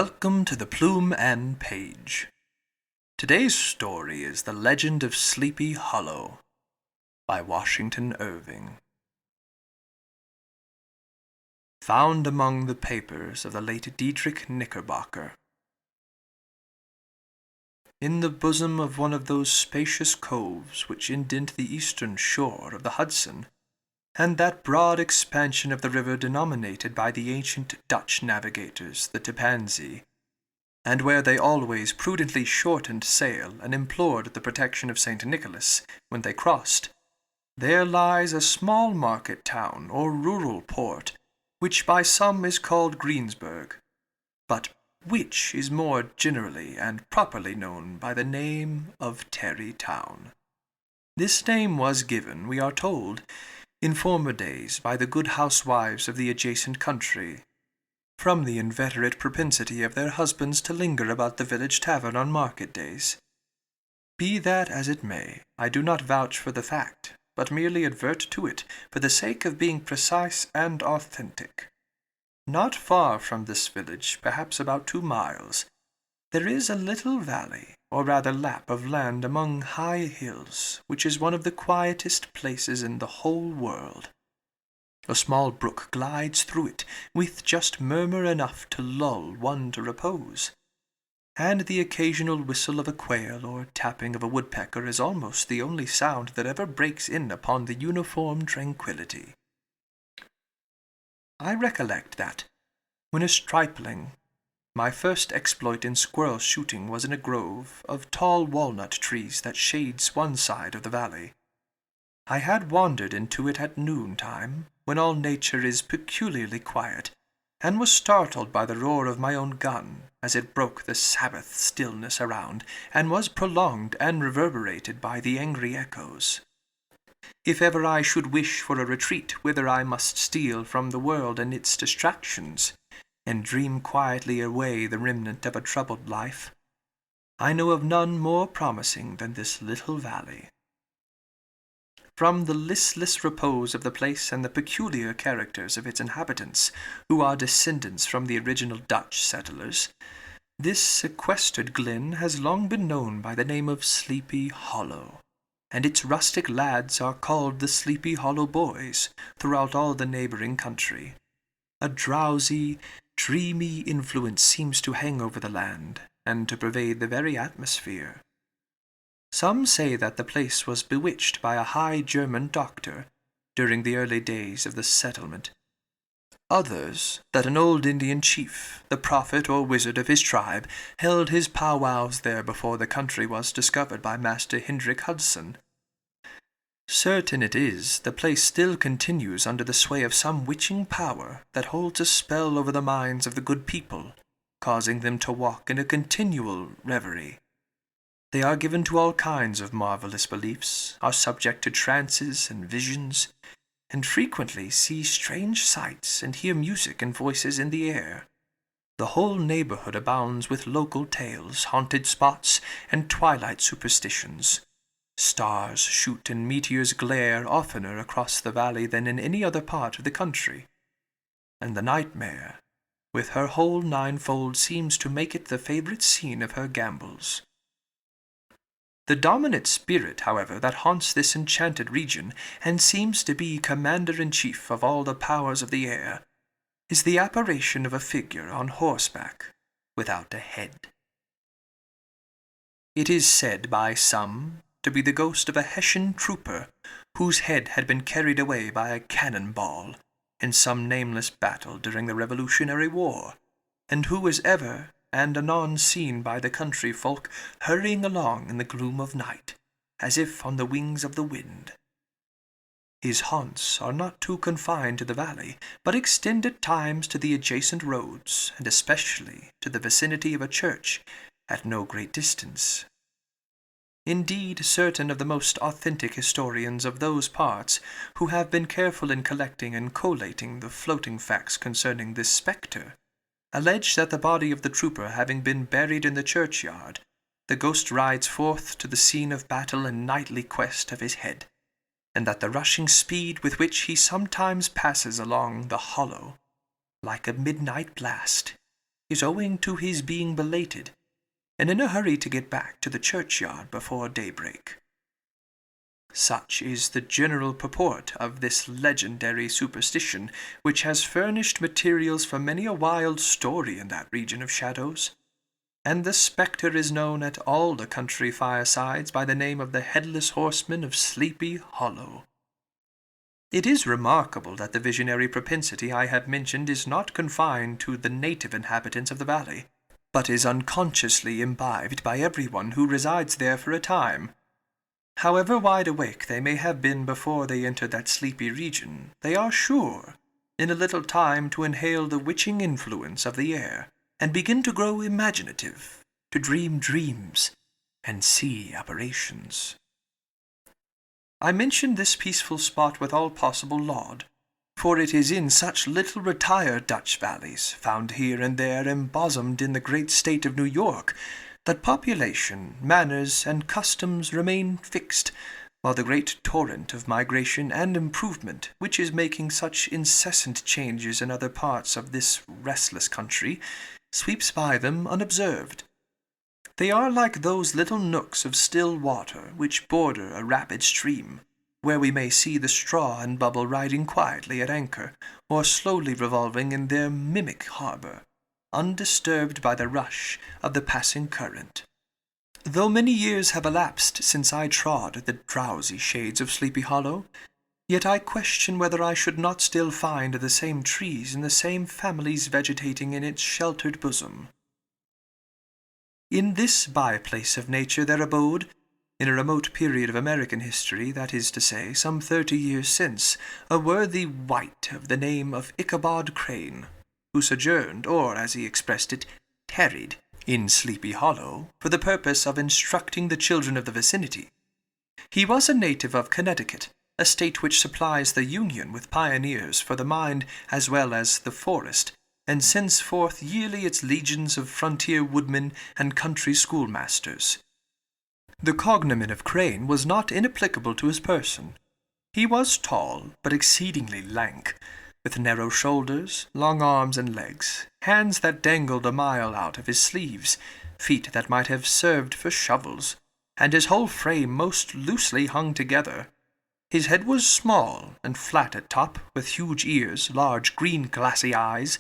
Welcome to the Plume and Page. Today's story is The Legend of Sleepy Hollow by Washington Irving. Found among the papers of the late Diedrich Knickerbocker. In the bosom of one of those spacious coves which indent the eastern shore of the Hudson, and that broad expansion of the river denominated by the ancient Dutch navigators the Tepansee, and where they always prudently shortened sail and implored the protection of St. Nicholas when they crossed, there lies a small market town or rural port, which by some is called Greensburg, but which is more generally and properly known by the name of Tarrytown. This name was given, we are told, in former days by the good housewives of the adjacent country, from the inveterate propensity of their husbands to linger about the village tavern on market days. Be that as it may, I do not vouch for the fact, but merely advert to it for the sake of being precise and authentic. Not far from this village, perhaps about 2 miles, there is a little valley, or rather lap of land among high hills, which is one of the quietest places in the whole world. A small brook glides through it, with just murmur enough to lull one to repose, and the occasional whistle of a quail or tapping of a woodpecker is almost the only sound that ever breaks in upon the uniform tranquillity. I recollect that, when a stripling, my first exploit in squirrel shooting was in a grove of tall walnut trees that shades one side of the valley. I had wandered into it at noontime, when all nature is peculiarly quiet, and was startled by the roar of my own gun, as it broke the Sabbath stillness around, and was prolonged and reverberated by the angry echoes. If ever I should wish for a retreat whither I must steal from the world and its distractions, and dream quietly away the remnant of a troubled life, I know of none more promising than this little valley. From the listless repose of the place and the peculiar characters of its inhabitants, who are descendants from the original Dutch settlers, this sequestered glen has long been known by the name of Sleepy Hollow, and its rustic lads are called the Sleepy Hollow Boys throughout all the neighboring country. A drowsy, dreamy influence seems to hang over the land, and to pervade the very atmosphere. Some say that the place was bewitched by a high German doctor during the early days of the settlement. Others, that an old Indian chief, the prophet or wizard of his tribe, held his powwows there before the country was discovered by Master Hendrik Hudson. Certain it is, the place still continues under the sway of some witching power that holds a spell over the minds of the good people, causing them to walk in a continual reverie. They are given to all kinds of marvelous beliefs, are subject to trances and visions, and frequently see strange sights and hear music and voices in the air. The whole neighborhood abounds with local tales, haunted spots, and twilight superstitions. Stars shoot and meteors glare oftener across the valley than in any other part of the country, and the nightmare, with her whole ninefold, seems to make it the favorite scene of her gambols. The dominant spirit, however, that haunts this enchanted region, and seems to be commander-in-chief of all the powers of the air, is the apparition of a figure on horseback, without a head. It is said by some to be the ghost of a Hessian trooper whose head had been carried away by a cannon-ball in some nameless battle during the Revolutionary War, and who was ever and anon seen by the country folk hurrying along in the gloom of night, as if on the wings of the wind. His haunts are not too confined to the valley, but extend at times to the adjacent roads, and especially to the vicinity of a church at no great distance. Indeed, certain of the most authentic historians of those parts, who have been careful in collecting and collating the floating facts concerning this spectre, allege that the body of the trooper having been buried in the churchyard, the ghost rides forth to the scene of battle in nightly quest of his head, and that the rushing speed with which he sometimes passes along the hollow, like a midnight blast, is owing to his being belated, and in a hurry to get back to the churchyard before daybreak. Such is the general purport of this legendary superstition, which has furnished materials for many a wild story in that region of shadows, and the spectre is known at all the country firesides by the name of the Headless Horseman of Sleepy Hollow. It is remarkable that the visionary propensity I have mentioned is not confined to the native inhabitants of the valley, but is unconsciously imbibed by everyone who resides there for a time. However wide awake they may have been before they entered that sleepy region, they are sure, in a little time, to inhale the witching influence of the air, and begin to grow imaginative, to dream dreams, and see apparitions. I mention this peaceful spot with all possible laud, for it is in such little retired Dutch valleys, found here and there embosomed in the great state of New York, that population, manners, and customs remain fixed, while the great torrent of migration and improvement, which is making such incessant changes in other parts of this restless country, sweeps by them unobserved. They are like those little nooks of still water which border a rapid stream, where we may see the straw and bubble riding quietly at anchor, or slowly revolving in their mimic harbour, undisturbed by the rush of the passing current. Though many years have elapsed since I trod the drowsy shades of Sleepy Hollow, yet I question whether I should not still find the same trees and the same families vegetating in its sheltered bosom. In this by-place of nature there abode, in a remote period of American history, that is to say, some 30 years since, a worthy wight of the name of Ichabod Crane, who sojourned, or, as he expressed it, tarried, in Sleepy Hollow, for the purpose of instructing the children of the vicinity. He was a native of Connecticut, a state which supplies the Union with pioneers for the mind as well as the forest, and sends forth yearly its legions of frontier woodmen and country schoolmasters. The cognomen of Crane was not inapplicable to his person. He was tall, but exceedingly lank, with narrow shoulders, long arms and legs, hands that dangled a mile out of his sleeves, feet that might have served for shovels, and his whole frame most loosely hung together. His head was small and flat at top, with huge ears, large green glassy eyes,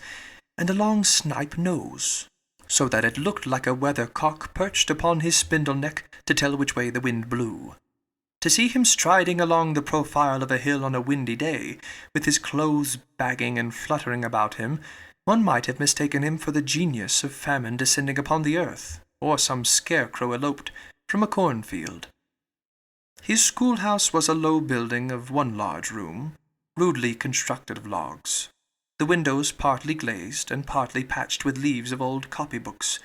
and a long snipe nose, so that it looked like a weathercock perched upon his spindle neck to tell which way the wind blew. To see him striding along the profile of a hill on a windy day, with his clothes bagging and fluttering about him, one might have mistaken him for the genius of famine descending upon the earth, or some scarecrow eloped from a cornfield. His schoolhouse was a low building of one large room, rudely constructed of logs, the windows partly glazed and partly patched with leaves of old copybooks.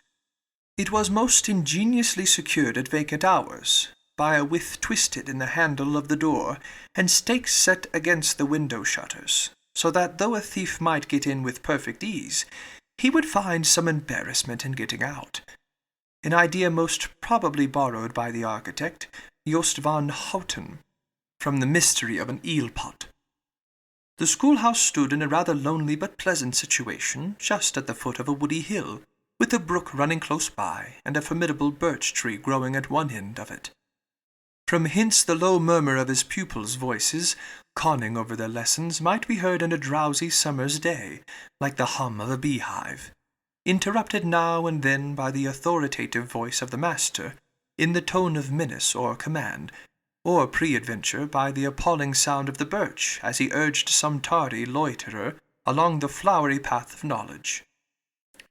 It was most ingeniously secured at vacant hours, by a withe twisted in the handle of the door, and stakes set against the window shutters, so that though a thief might get in with perfect ease, he would find some embarrassment in getting out, an idea most probably borrowed by the architect, Jost van Houten, from the mystery of an eel-pot. The schoolhouse stood in a rather lonely but pleasant situation, just at the foot of a woody hill, with a brook running close by, and a formidable birch tree growing at one end of it. From hence the low murmur of his pupils' voices, conning over their lessons, might be heard in a drowsy summer's day, like the hum of a beehive, interrupted now and then by the authoritative voice of the master, in the tone of menace or command, or peradventure by the appalling sound of the birch, as he urged some tardy loiterer along the flowery path of knowledge.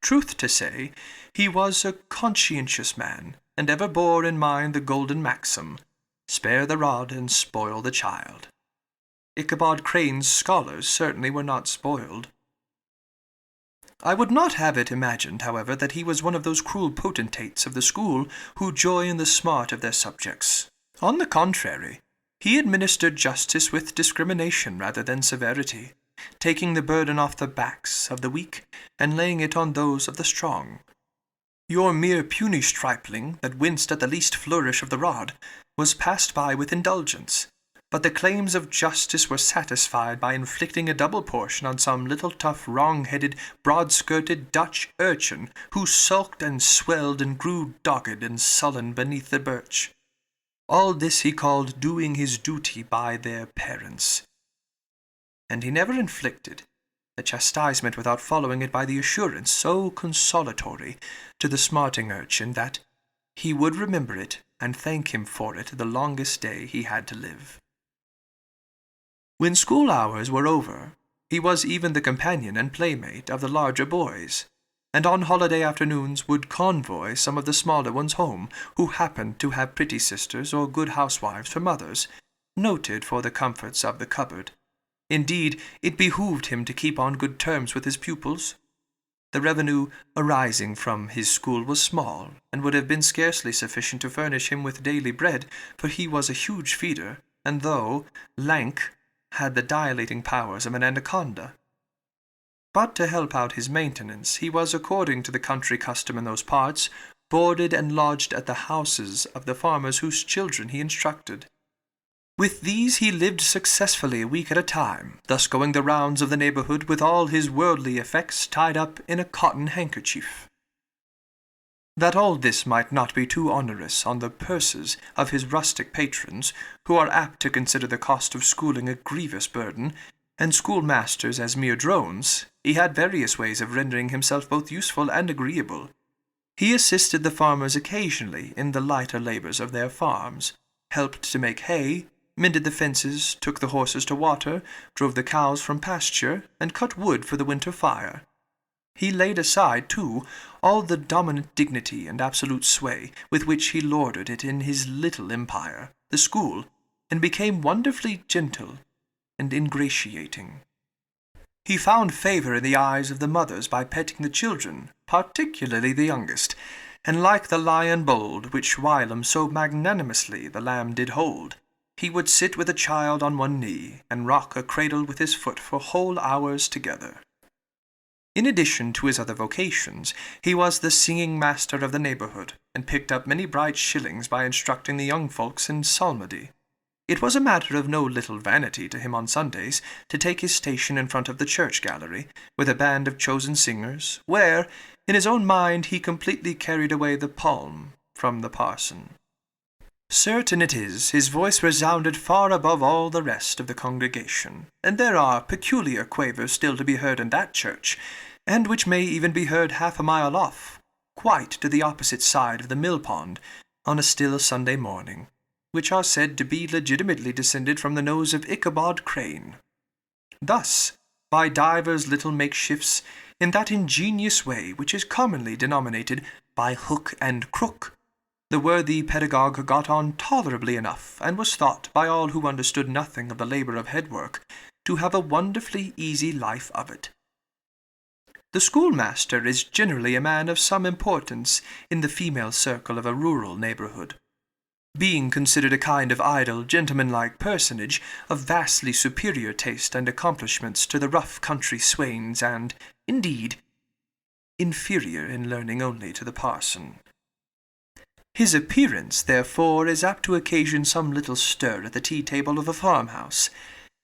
Truth to say, he was a conscientious man, and ever bore in mind the golden maxim, "Spare the rod and spoil the child." Ichabod Crane's scholars certainly were not spoiled. I would not have it imagined, however, that he was one of those cruel potentates of the school who joy in the smart of their subjects. On the contrary, he administered justice with discrimination rather than severity, taking the burden off the backs of the weak and laying it on those of the strong. Your mere puny stripling, that winced at the least flourish of the rod, was passed by with indulgence, but the claims of justice were satisfied by inflicting a double portion on some little tough, wrong-headed, broad-skirted Dutch urchin who sulked and swelled and grew dogged and sullen beneath the birch. All this he called doing his duty by their parents. And he never inflicted the chastisement without following it by the assurance so consolatory to the smarting urchin that he would remember it and thank him for it the longest day he had to live. When school hours were over, he was even the companion and playmate of the larger boys, and on holiday afternoons would convoy some of the smaller ones home, who happened to have pretty sisters or good housewives for mothers, noted for the comforts of the cupboard. Indeed, it behooved him to keep on good terms with his pupils. The revenue arising from his school was small, and would have been scarcely sufficient to furnish him with daily bread, for he was a huge feeder, and though lank, had the dilating powers of an anaconda. But to help out his maintenance, he was, according to the country custom in those parts, boarded and lodged at the houses of the farmers whose children he instructed. With these he lived successfully a week at a time, thus going the rounds of the neighborhood with all his worldly effects tied up in a cotton handkerchief. That all this might not be too onerous on the purses of his rustic patrons, who are apt to consider the cost of schooling a grievous burden, and schoolmasters as mere drones, he had various ways of rendering himself both useful and agreeable. He assisted the farmers occasionally in the lighter labors of their farms, helped to make hay, mended the fences, took the horses to water, drove the cows from pasture, and cut wood for the winter fire. He laid aside, too, all the dominant dignity and absolute sway with which he lorded it in his little empire, the school, and became wonderfully gentle and ingratiating. He found favor in the eyes of the mothers by petting the children, particularly the youngest, and like the lion bold, which whilom so magnanimously the lamb did hold, he would sit with a child on one knee, and rock a cradle with his foot for whole hours together. In addition to his other vocations, he was the singing master of the neighborhood, and picked up many bright shillings by instructing the young folks in psalmody. It was a matter of no little vanity to him on Sundays to take his station in front of the church gallery, with a band of chosen singers, where, in his own mind, he completely carried away the palm from the parson. Certain it is, his voice resounded far above all the rest of the congregation, and there are peculiar quavers still to be heard in that church, and which may even be heard half a mile off, quite to the opposite side of the mill-pond, on a still Sunday morning, which are said to be legitimately descended from the nose of Ichabod Crane. Thus, by divers little makeshifts, in that ingenious way which is commonly denominated by hook and crook, the worthy pedagogue got on tolerably enough, and was thought by all who understood nothing of the labor of head-work to have a wonderfully easy life of it. The schoolmaster is generally a man of some importance in the female circle of a rural neighborhood, being considered a kind of idle, gentlemanlike personage of vastly superior taste and accomplishments to the rough country swains, and, indeed, inferior in learning only to the parson. His appearance, therefore, is apt to occasion some little stir at the tea-table of a farmhouse,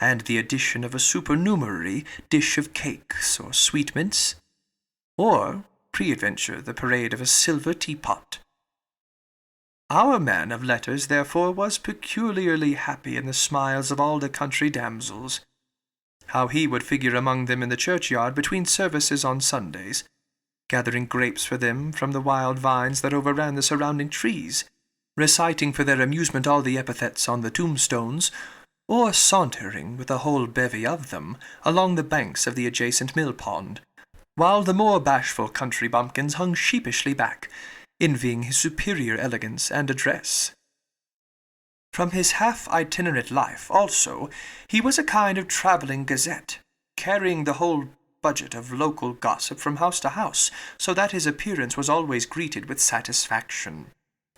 and the addition of a supernumerary dish of cakes or sweetmeats, or, peradventure, the parade of a silver teapot. Our man of letters, therefore, was peculiarly happy in the smiles of all the country damsels. How he would figure among them in the churchyard between services on Sundays, gathering grapes for them from the wild vines that overran the surrounding trees, reciting for their amusement all the epithets on the tombstones, or sauntering with a whole bevy of them along the banks of the adjacent mill-pond, while the more bashful country bumpkins hung sheepishly back, envying his superior elegance and address. From his half-itinerant life, also, he was a kind of travelling gazette, carrying the whole budget of local gossip from house to house, so that his appearance was always greeted with satisfaction.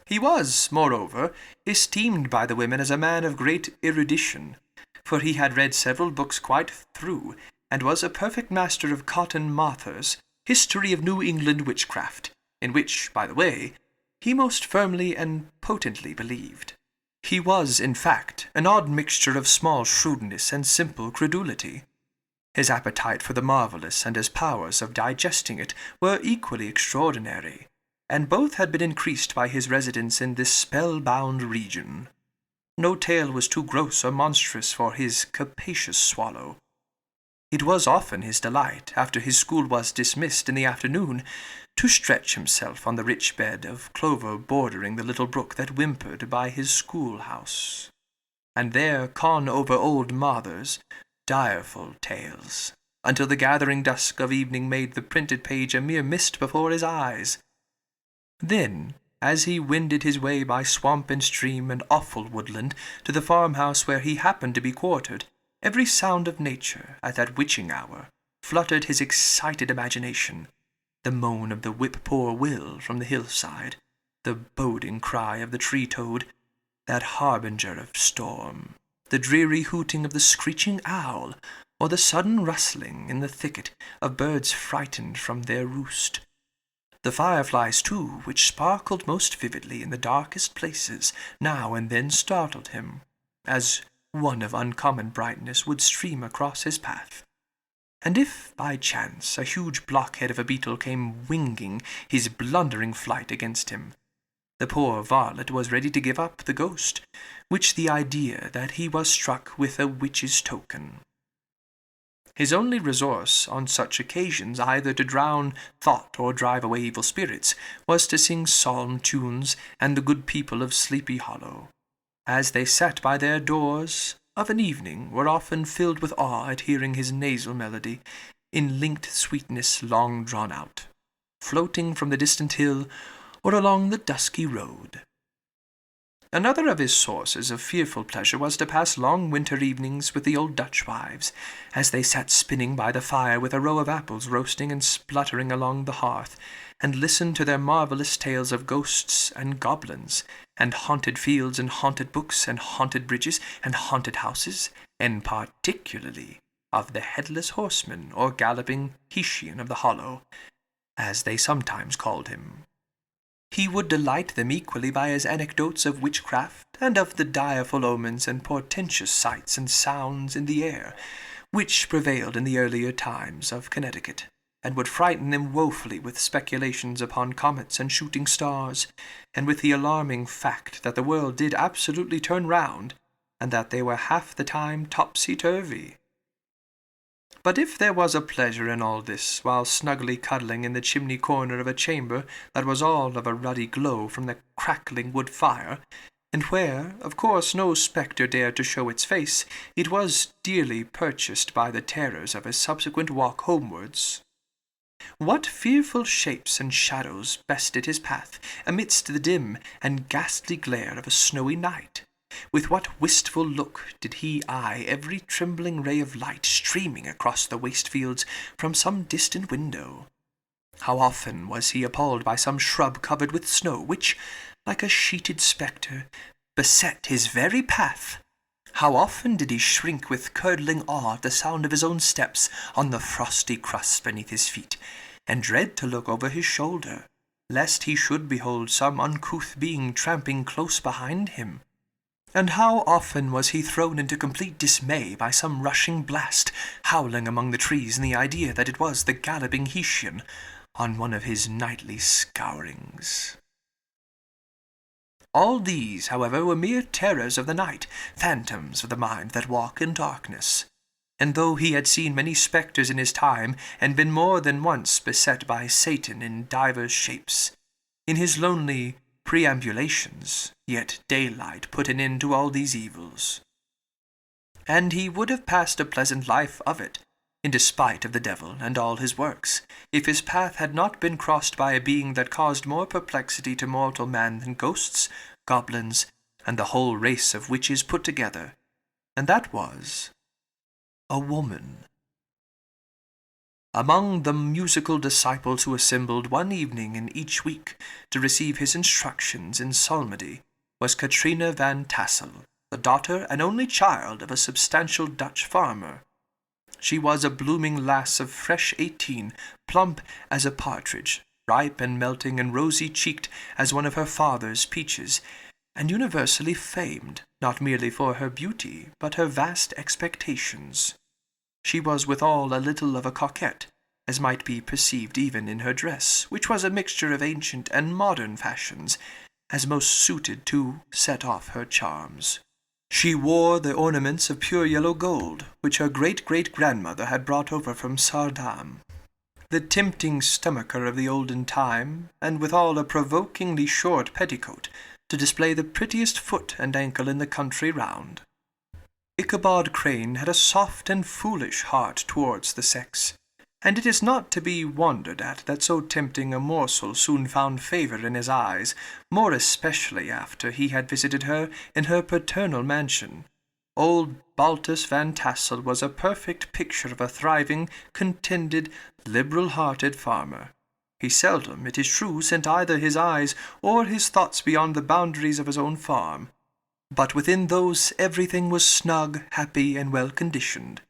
He was, moreover, esteemed by the women as a man of great erudition, for he had read several books quite through, and was a perfect master of Cotton Mather's History of New England Witchcraft, in which, by the way, he most firmly and potently believed. He was, in fact, an odd mixture of small shrewdness and simple credulity. His appetite for the marvellous and his powers of digesting it were equally extraordinary, and both had been increased by his residence in this spell-bound region. No tale was too gross or monstrous for his capacious swallow. It was often his delight, after his school was dismissed in the afternoon, to stretch himself on the rich bed of clover bordering the little brook that whimpered by his schoolhouse, and there con over old Mather's direful tales, until the gathering dusk of evening made the printed page a mere mist before his eyes. Then, as he wended his way by swamp and stream and awful woodland to the farmhouse where he happened to be quartered, every sound of nature at that witching hour fluttered his excited imagination. The moan of the whip-poor-will from the hillside, the boding cry of the tree-toad, that harbinger of storm, the dreary hooting of the screeching owl, or the sudden rustling in the thicket of birds frightened from their roost. The fireflies, too, which sparkled most vividly in the darkest places, now and then startled him, as one of uncommon brightness would stream across his path. And if, by chance, a huge blockhead of a beetle came winging his blundering flight against him, the poor varlet was ready to give up the ghost, which the idea that he was struck with a witch's token. His only resource on such occasions, either to drown thought or drive away evil spirits, was to sing psalm tunes and the good people of Sleepy Hollow, as they sat by their doors of an evening, were often filled with awe at hearing his nasal melody, in linked sweetness long drawn out, floating from the distant hill or along the dusky road. Another of his sources of fearful pleasure was to pass long winter evenings with the old Dutch wives, as they sat spinning by the fire with a row of apples roasting and spluttering along the hearth, and listened to their marvellous tales of ghosts and goblins, and haunted fields and haunted books and haunted bridges and haunted houses, and particularly of the headless horseman or galloping Hessian of the hollow, as they sometimes called him. He would delight them equally by his anecdotes of witchcraft, and of the direful omens and portentous sights and sounds in the air, which prevailed in the earlier times of Connecticut, and would frighten them woefully with speculations upon comets and shooting stars, and with the alarming fact that the world did absolutely turn round, and that they were half the time topsy-turvy. But if there was a pleasure in all this, while snugly cuddling in the chimney corner of a chamber that was all of a ruddy glow from the crackling wood fire, and where, of course, no spectre dared to show its face, it was dearly purchased by the terrors of his subsequent walk homewards. What fearful shapes and shadows bested his path amidst the dim and ghastly glare of a snowy night! With what wistful look did he eye every trembling ray of light streaming across the waste fields from some distant window! How often was he appalled by some shrub covered with snow, which, like a sheeted spectre, beset his very path! How often did he shrink with curdling awe at the sound of his own steps on the frosty crust beneath his feet, and dread to look over his shoulder, lest he should behold some uncouth being tramping close behind him! And how often was he thrown into complete dismay by some rushing blast, howling among the trees in the idea that it was the galloping Hessian on one of his nightly scourings. All these, however, were mere terrors of the night, phantoms of the mind that walk in darkness. And though he had seen many spectres in his time, and been more than once beset by Satan in divers shapes, in his lonely preambulations, yet daylight put an end to all these evils. And he would have passed a pleasant life of it, in despite of the devil and all his works, if his path had not been crossed by a being that caused more perplexity to mortal man than ghosts, goblins, and the whole race of witches put together, and that was a woman. Among the musical disciples who assembled one evening in each week to receive his instructions in psalmody was Katrina van Tassel, the daughter and only child of a substantial Dutch farmer. She was a blooming lass of fresh 18, plump as a partridge, ripe and melting and rosy-cheeked as one of her father's peaches, and universally famed, not merely for her beauty, but her vast expectations. She was withal a little of a coquette, as might be perceived even in her dress, which was a mixture of ancient and modern fashions, as most suited to set off her charms. She wore the ornaments of pure yellow gold, which her great-great-grandmother had brought over from Sardam, the tempting stomacher of the olden time, and withal a provokingly short petticoat, to display the prettiest foot and ankle in the country round. Ichabod Crane had a soft and foolish heart towards the sex, and it is not to be wondered at that so tempting a morsel soon found favour in his eyes, more especially after he had visited her in her paternal mansion. Old Baltus Van Tassel was a perfect picture of a thriving, contented, liberal-hearted farmer. He seldom, it is true, sent either his eyes or his thoughts beyond the boundaries of his own farm, but within those everything was snug, happy, and well-conditioned.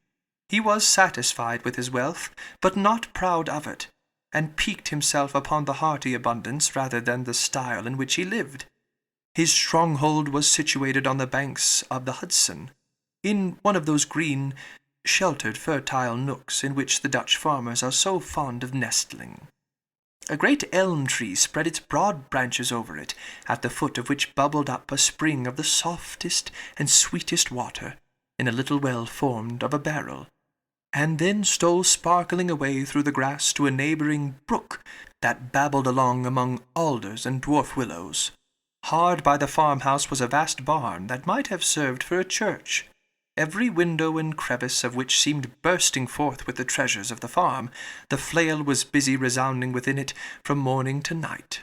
He was satisfied with his wealth, but not proud of it, and piqued himself upon the hearty abundance rather than the style in which he lived. His stronghold was situated on the banks of the Hudson, in one of those green, sheltered, fertile nooks in which the Dutch farmers are so fond of nestling. A great elm tree spread its broad branches over it, at the foot of which bubbled up a spring of the softest and sweetest water, in a little well formed of a barrel, and then stole sparkling away through the grass to a neighbouring brook that babbled along among alders and dwarf willows. Hard by the farmhouse was a vast barn that might have served for a church, every window and crevice of which seemed bursting forth with the treasures of the farm. The flail was busy resounding within it from morning to night.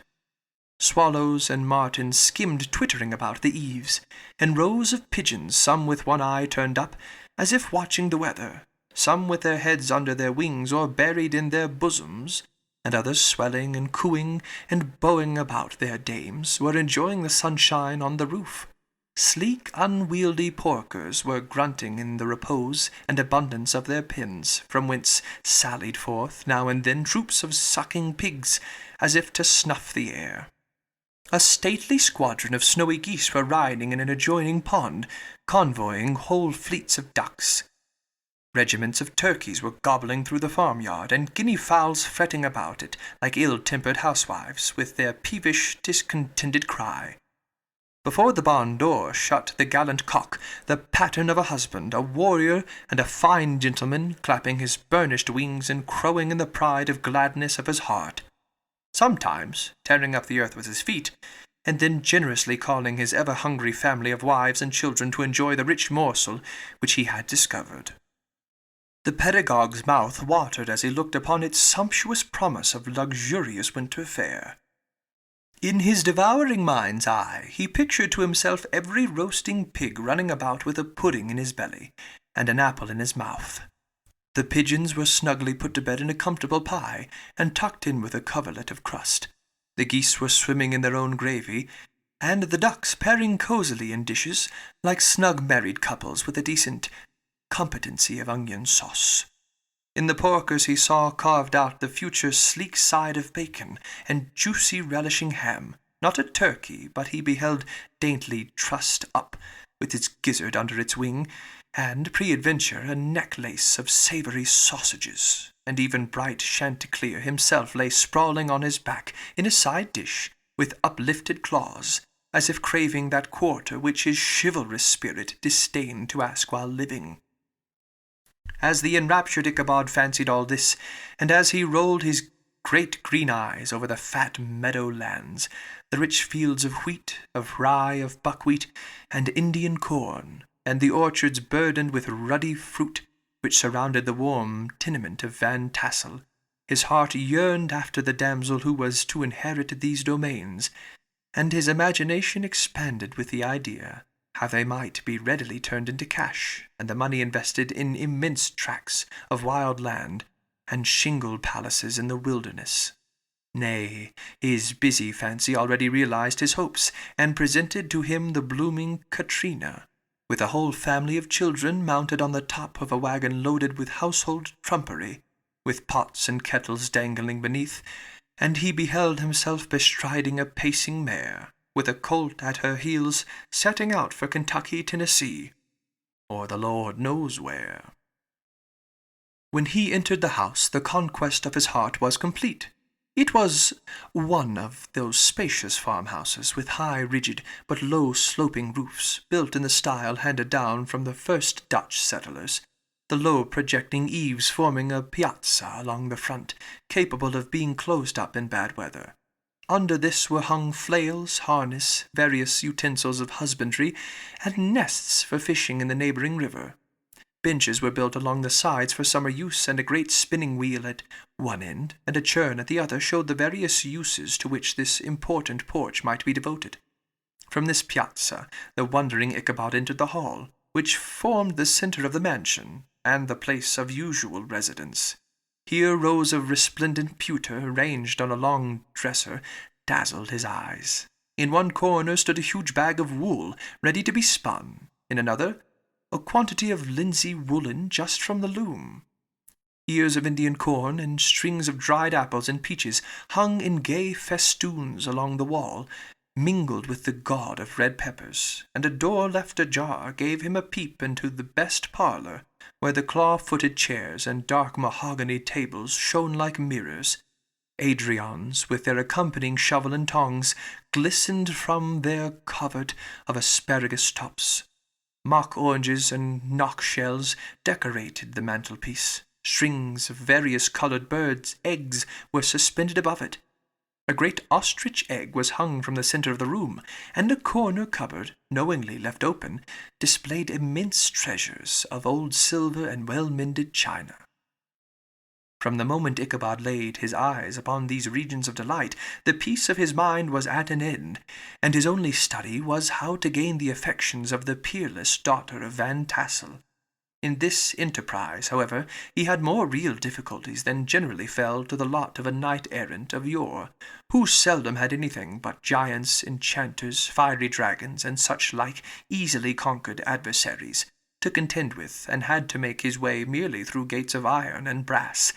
Swallows and martins skimmed twittering about the eaves, and rows of pigeons, some with one eye turned up, as if watching the weather, some with their heads under their wings or buried in their bosoms, and others swelling and cooing and bowing about their dames, were enjoying the sunshine on the roof. Sleek, unwieldy porkers were grunting in the repose and abundance of their pens, from whence sallied forth now and then troops of sucking pigs, as if to snuff the air. A stately squadron of snowy geese were riding in an adjoining pond, convoying whole fleets of ducks. Regiments of turkeys were gobbling through the farmyard, and guinea fowls fretting about it, like ill-tempered housewives, with their peevish, discontented cry. Before the barn door shut the gallant cock, the pattern of a husband, a warrior, and a fine gentleman, clapping his burnished wings and crowing in the pride of gladness of his heart, sometimes tearing up the earth with his feet, and then generously calling his ever-hungry family of wives and children to enjoy the rich morsel which he had discovered. The pedagogue's mouth watered as he looked upon its sumptuous promise of luxurious winter fare. In his devouring mind's eye he pictured to himself every roasting pig running about with a pudding in his belly, and an apple in his mouth. The pigeons were snugly put to bed in a comfortable pie, and tucked in with a coverlet of crust. The geese were swimming in their own gravy, and the ducks pairing cosily in dishes, like snug married couples with a decent competency of onion sauce. In the porkers he saw carved out the future sleek side of bacon, and juicy relishing ham, not a turkey, but he beheld daintily trussed up, with its gizzard under its wing, and, pre-adventure, a necklace of savoury sausages, and even bright Chanticleer himself lay sprawling on his back in a side dish, with uplifted claws, as if craving that quarter which his chivalrous spirit disdained to ask while living. As the enraptured Ichabod fancied all this, and as he rolled his great green eyes over the fat meadow lands, the rich fields of wheat, of rye, of buckwheat, and Indian corn, and the orchards burdened with ruddy fruit which surrounded the warm tenement of Van Tassel, his heart yearned after the damsel who was to inherit these domains, and his imagination expanded with the idea how they might be readily turned into cash, and the money invested in immense tracts of wild land, and shingled palaces in the wilderness. Nay, his busy fancy already realized his hopes, and presented to him the blooming Katrina, with a whole family of children mounted on the top of a wagon loaded with household trumpery, with pots and kettles dangling beneath, and he beheld himself bestriding a pacing mare, with a colt at her heels, setting out for Kentucky, Tennessee, or the Lord knows where. When he entered the house, the conquest of his heart was complete. It was one of those spacious farmhouses with high, rigid, but low-sloping roofs, built in the style handed down from the first Dutch settlers, the low projecting eaves forming a piazza along the front, capable of being closed up in bad weather. Under this were hung flails, harness, various utensils of husbandry, and nests for fishing in the neighboring river. Benches were built along the sides for summer use, and a great spinning wheel at one end and a churn at the other showed the various uses to which this important porch might be devoted. From this piazza the wondering Ichabod entered the hall, which formed the centre of the mansion, and the place of usual residence. Here rows of resplendent pewter, ranged on a long dresser, dazzled his eyes. In one corner stood a huge bag of wool, ready to be spun. In another, a quantity of linsey woolen just from the loom. Ears of Indian corn and strings of dried apples and peaches hung in gay festoons along the wall, mingled with the gaud of red peppers, and a door left ajar gave him a peep into the best parlour, where the claw-footed chairs and dark mahogany tables shone like mirrors. Adrians, with their accompanying shovel and tongs, glistened from their covert of asparagus tops. Mock oranges and knock shells decorated the mantelpiece. Strings of various coloured birds' eggs were suspended above it. A great ostrich egg was hung from the centre of the room, and a corner cupboard, knowingly left open, displayed immense treasures of old silver and well-mended china. From the moment Ichabod laid his eyes upon these regions of delight, the peace of his mind was at an end, and his only study was how to gain the affections of the peerless daughter of Van Tassel. In this enterprise, however, he had more real difficulties than generally fell to the lot of a knight-errant of yore, who seldom had anything but giants, enchanters, fiery dragons, and such like easily conquered adversaries to contend with, and had to make his way merely through gates of iron and brass,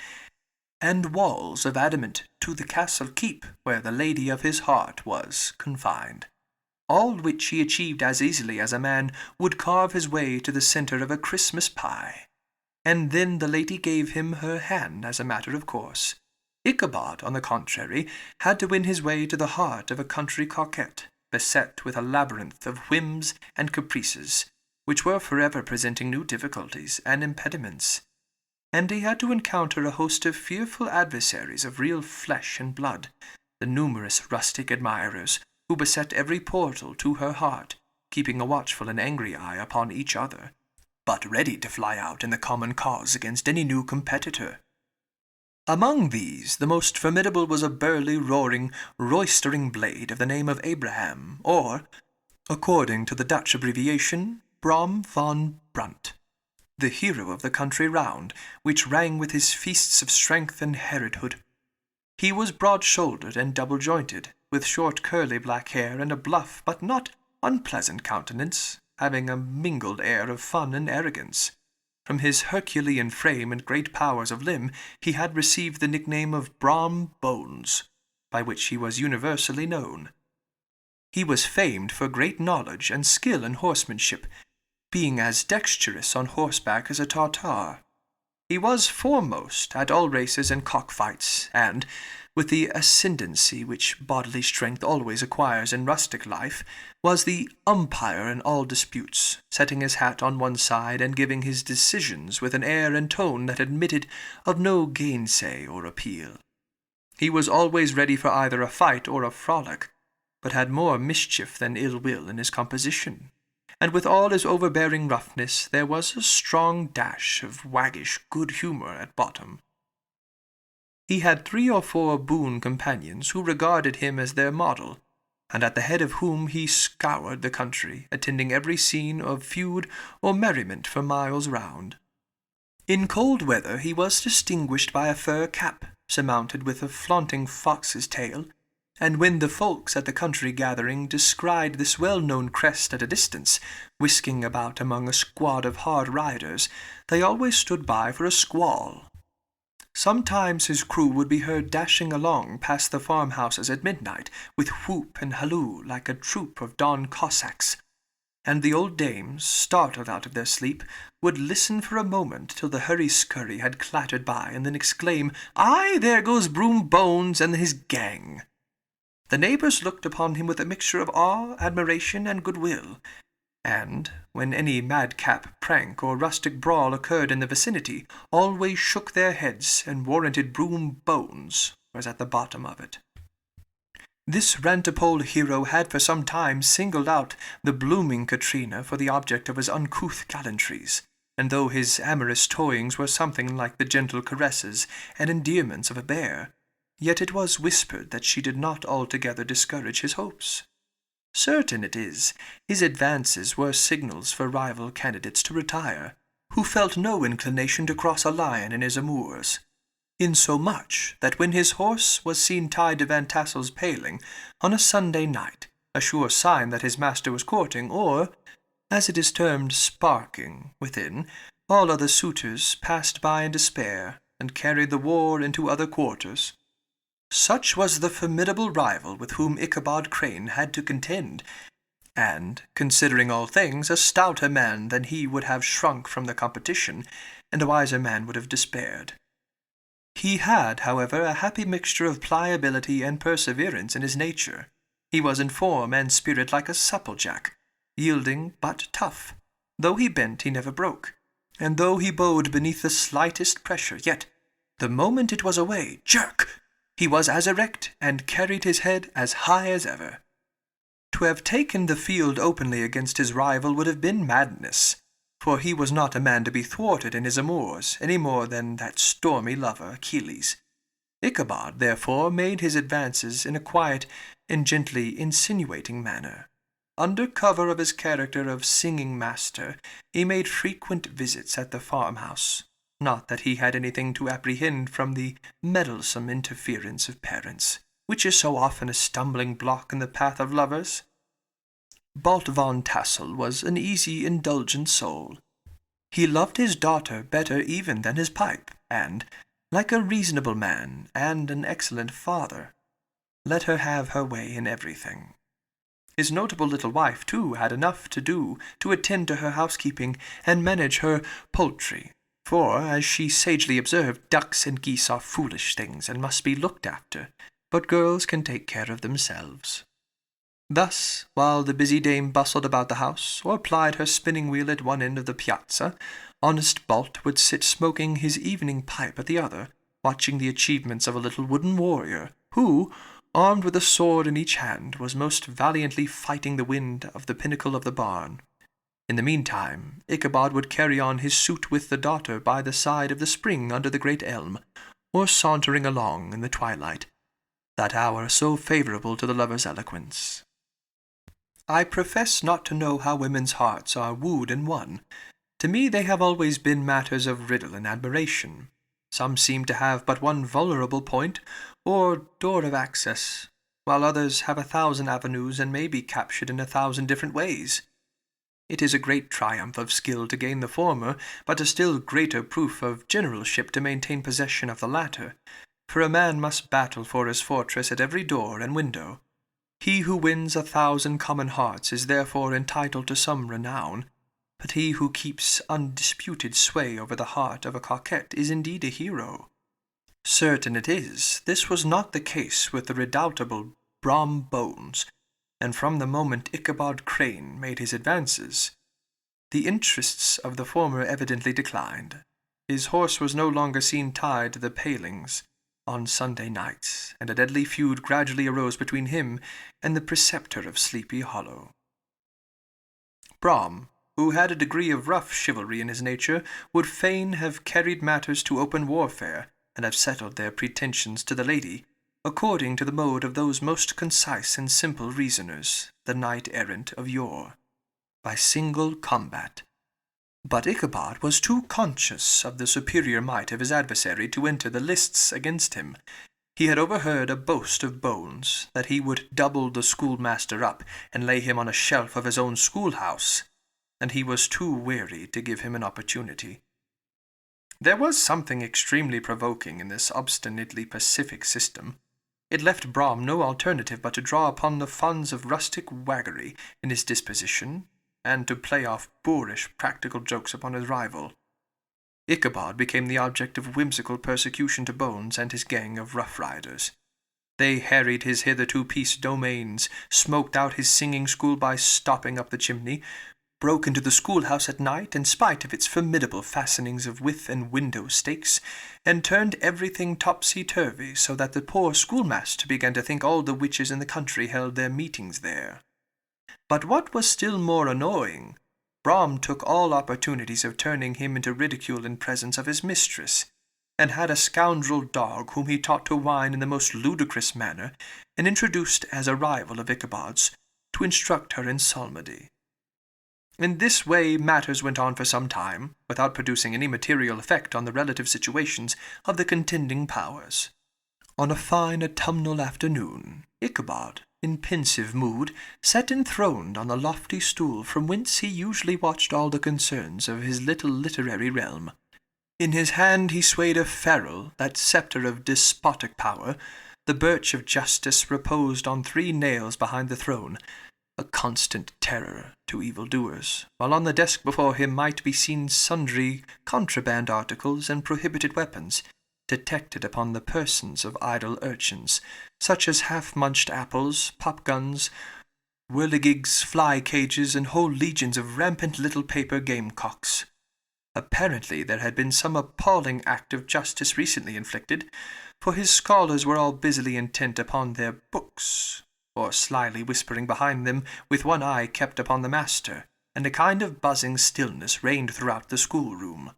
and walls of adamant to the castle keep where the lady of his heart was confined. All which he achieved as easily as a man would carve his way to the centre of a Christmas pie, and then the lady gave him her hand as a matter of course. Ichabod, on the contrary, had to win his way to the heart of a country coquette, beset with a labyrinth of whims and caprices, which were forever presenting new difficulties and impediments, and he had to encounter a host of fearful adversaries of real flesh and blood, the numerous rustic admirers, who beset every portal to her heart, keeping a watchful and angry eye upon each other, but ready to fly out in the common cause against any new competitor. Among these, the most formidable was a burly, roaring, roystering blade of the name of Abraham, or, according to the Dutch abbreviation, Brom van Brunt, the hero of the country round, which rang with his feasts of strength and herodhood. He was broad-shouldered and double-jointed, with short curly black hair and a bluff but not unpleasant countenance, having a mingled air of fun and arrogance. From his Herculean frame and great powers of limb he had received the nickname of Brom Bones, by which he was universally known. He was famed for great knowledge and skill in horsemanship, being as dexterous on horseback as a Tartar. He was foremost at all races and cockfights, and, with the ascendancy which bodily strength always acquires in rustic life, was the umpire in all disputes, setting his hat on one side and giving his decisions with an air and tone that admitted of no gainsay or appeal. He was always ready for either a fight or a frolic, but had more mischief than ill will in his composition, and with all his overbearing roughness there was a strong dash of waggish good humour at bottom. He had 3 or 4 boon companions who regarded him as their model, and at the head of whom he scoured the country, attending every scene of feud or merriment for miles round. In cold weather he was distinguished by a fur cap, surmounted with a flaunting fox's tail, and when the folks at the country gathering descried this well-known crest at a distance, whisking about among a squad of hard riders, they always stood by for a squall. Sometimes his crew would be heard dashing along past the farmhouses at midnight, with whoop and halloo like a troop of Don Cossacks, and the old dames, startled out of their sleep, would listen for a moment till the hurry-scurry had clattered by, and then exclaim, "Aye, there goes Broom Bones and his gang!" The neighbours looked upon him with a mixture of awe, admiration, and goodwill, and, when any madcap prank or rustic brawl occurred in the vicinity, always shook their heads and warranted Broom Bones was at the bottom of it. This rantipole hero had for some time singled out the blooming Katrina for the object of his uncouth gallantries, and though his amorous toyings were something like the gentle caresses and endearments of a bear, yet it was whispered that she did not altogether discourage his hopes. Certain it is, his advances were signals for rival candidates to retire, who felt no inclination to cross a lion in his amours, insomuch that when his horse was seen tied to Van Tassel's paling on a Sunday night, a sure sign that his master was courting, or, as it is termed, sparking, within, all other suitors passed by in despair, and carried the war into other quarters. Such was the formidable rival with whom Ichabod Crane had to contend, and, considering all things, a stouter man than he would have shrunk from the competition, and a wiser man would have despaired. He had, however, a happy mixture of pliability and perseverance in his nature. He was in form and spirit like a supplejack, yielding but tough. Though he bent, he never broke, and though he bowed beneath the slightest pressure, yet, the moment it was away, jerk! He was as erect, and carried his head as high as ever. To have taken the field openly against his rival would have been madness, for he was not a man to be thwarted in his amours, any more than that stormy lover Achilles. Ichabod, therefore, made his advances in a quiet and gently insinuating manner. Under cover of his character of singing master, he made frequent visits at the farmhouse. Not that he had anything to apprehend from the meddlesome interference of parents, which is so often a stumbling block in the path of lovers. Balt Van Tassel was an easy, indulgent soul. He loved his daughter better even than his pipe, and, like a reasonable man and an excellent father, let her have her way in everything. His notable little wife, too, had enough to do to attend to her housekeeping and manage her poultry, for, as she sagely observed, ducks and geese are foolish things and must be looked after, but girls can take care of themselves. Thus, while the busy dame bustled about the house, or plied her spinning-wheel at one end of the piazza, honest Balt would sit smoking his evening pipe at the other, watching the achievements of a little wooden warrior, who, armed with a sword in each hand, was most valiantly fighting the wind of the pinnacle of the barn. In the meantime, Ichabod would carry on his suit with the daughter by the side of the spring under the great elm, or sauntering along in the twilight, that hour so favourable to the lover's eloquence. I profess not to know how women's hearts are wooed and won. To me they have always been matters of riddle and admiration. Some seem to have but one vulnerable point, or door of access, while others have 1,000 avenues and may be captured in 1,000 different ways. It is a great triumph of skill to gain the former, but a still greater proof of generalship to maintain possession of the latter, for a man must battle for his fortress at every door and window. He who wins 1,000 common hearts is therefore entitled to some renown, but he who keeps undisputed sway over the heart of a coquette is indeed a hero. Certain it is, this was not the case with the redoubtable Brom Bones, and from the moment Ichabod Crane made his advances, the interests of the former evidently declined. His horse was no longer seen tied to the palings on Sunday nights, and a deadly feud gradually arose between him and the preceptor of Sleepy Hollow. Brom, who had a degree of rough chivalry in his nature, would fain have carried matters to open warfare, and have settled their pretensions to the lady, according to the mode of those most concise and simple reasoners, the knight-errant of yore, by single combat. But Ichabod was too conscious of the superior might of his adversary to enter the lists against him. He had overheard a boast of Bones, that he would double the schoolmaster up, and lay him on a shelf of his own schoolhouse, and he was too wary to give him an opportunity. There was something extremely provoking in this obstinately pacific system. It left Brom no alternative but to draw upon the funds of rustic waggery in his disposition, and to play off boorish practical jokes upon his rival. Ichabod became the object of whimsical persecution to Bones and his gang of rough riders. They harried his hitherto peace domains, smoked out his singing school by stopping up the chimney, broke into the schoolhouse at night in spite of its formidable fastenings of withe and window stakes, and turned everything topsy-turvy, so that the poor schoolmaster began to think all the witches in the country held their meetings there. But what was still more annoying, Brom took all opportunities of turning him into ridicule in presence of his mistress, and had a scoundrel dog whom he taught to whine in the most ludicrous manner, and introduced as a rival of Ichabod's, to instruct her in psalmody. In this way matters went on for some time, without producing any material effect on the relative situations of the contending powers. On a fine autumnal afternoon, Ichabod, in pensive mood, sat enthroned on the lofty stool from whence he usually watched all the concerns of his little literary realm. In his hand he swayed a ferule, that sceptre of despotic power. The birch of justice reposed on 3 nails behind the throne, a constant terror to evildoers, while on the desk before him might be seen sundry contraband articles and prohibited weapons, detected upon the persons of idle urchins, such as half-munched apples, pop-guns, whirligigs, fly-cages, and whole legions of rampant little paper gamecocks. Apparently there had been some appalling act of justice recently inflicted, for his scholars were all busily intent upon their books, or slyly whispering behind them, with one eye kept upon the master, and a kind of buzzing stillness reigned throughout the schoolroom.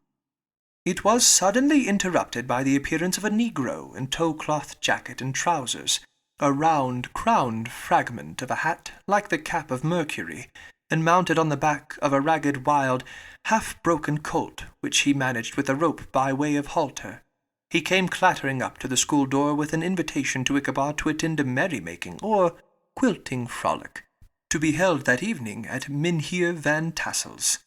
It was suddenly interrupted by the appearance of a negro in tow-cloth jacket and trousers, a round, crowned fragment of a hat like the cap of Mercury, and mounted on the back of a ragged, wild, half-broken colt, which he managed with a rope by way of halter. He came clattering up to the school door with an invitation to Ichabod to attend a merrymaking, or quilting frolic, to be held that evening at Mynheer Van Tassel's.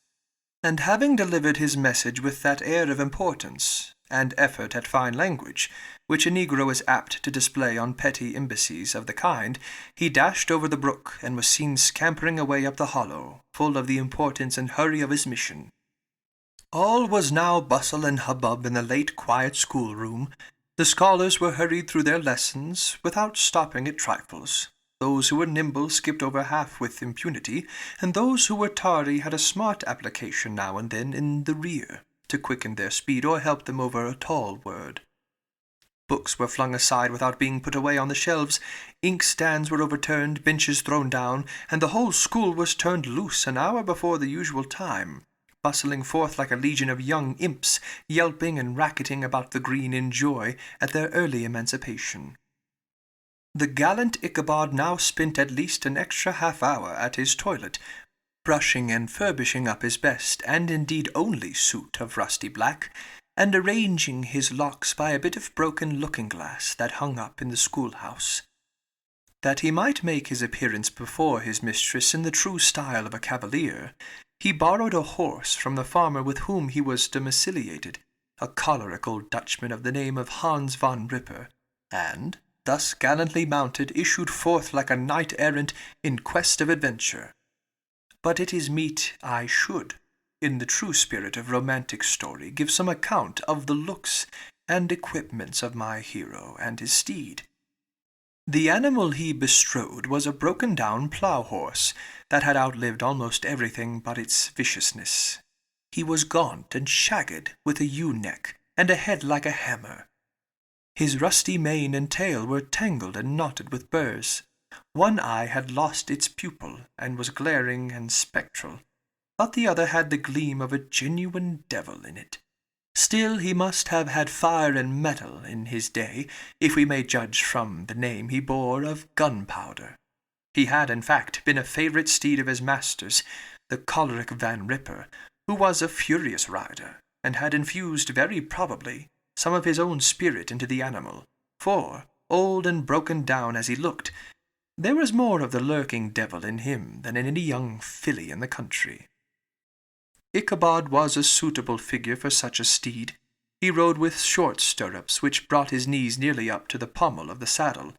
And having delivered his message with that air of importance, and effort at fine language, which a negro is apt to display on petty embassies of the kind, he dashed over the brook, and was seen scampering away up the hollow, full of the importance and hurry of his mission. All was now bustle and hubbub in the late quiet schoolroom. The scholars were hurried through their lessons, without stopping at trifles. Those who were nimble skipped over half with impunity, and those who were tardy had a smart application now and then in the rear, to quicken their speed or help them over a tall word. Books were flung aside without being put away on the shelves, inkstands were overturned, benches thrown down, and the whole school was turned loose an hour before the usual time, bustling forth like a legion of young imps, yelping and racketing about the green in joy at their early emancipation. The gallant Ichabod now spent at least an extra half-hour at his toilet, brushing and furbishing up his best, and indeed only suit of rusty black, and arranging his locks by a bit of broken looking-glass that hung up in the schoolhouse. That he might make his appearance before his mistress in the true style of a cavalier, he borrowed a horse from the farmer with whom he was domiciliated, a choleric old Dutchman of the name of Hans von Ripper, and, thus gallantly mounted, issued forth like a knight-errant in quest of adventure. But it is meet I should, in the true spirit of romantic story, give some account of the looks and equipments of my hero and his steed. The animal he bestrode was a broken-down plough-horse that had outlived almost everything but its viciousness. He was gaunt and shagged, with a ewe-neck, and a head like a hammer. His rusty mane and tail were tangled and knotted with burrs. One eye had lost its pupil, and was glaring and spectral, but the other had the gleam of a genuine devil in it. Still he must have had fire and metal in his day, if we may judge from the name he bore of Gunpowder. He had, in fact, been a favourite steed of his master's, the choleric Van Ripper, who was a furious rider, and had infused, very probably, some of his own spirit into the animal, for, old and broken down as he looked, there was more of the lurking devil in him than in any young filly in the country. Ichabod was a suitable figure for such a steed. He rode with short stirrups, which brought his knees nearly up to the pommel of the saddle.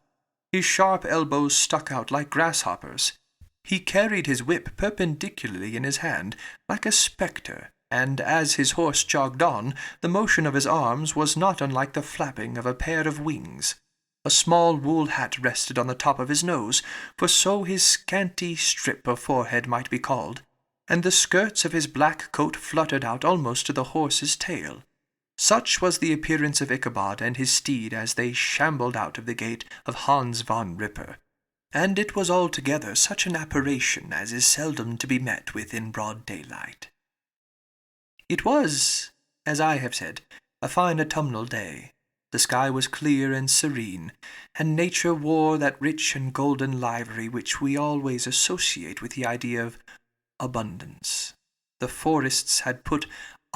His sharp elbows stuck out like grasshoppers. He carried his whip perpendicularly in his hand, like a spectre, and as his horse jogged on, the motion of his arms was not unlike the flapping of a pair of wings. A small wool hat rested on the top of his nose, for so his scanty strip of forehead might be called, and the skirts of his black coat fluttered out almost to the horse's tail. Such was the appearance of Ichabod and his steed as they shambled out of the gate of Hans von Ripper, and it was altogether such an apparition as is seldom to be met with in broad daylight. It was, as I have said, a fine autumnal day. The sky was clear and serene, and nature wore that rich and golden livery which we always associate with the idea of abundance. The forests had put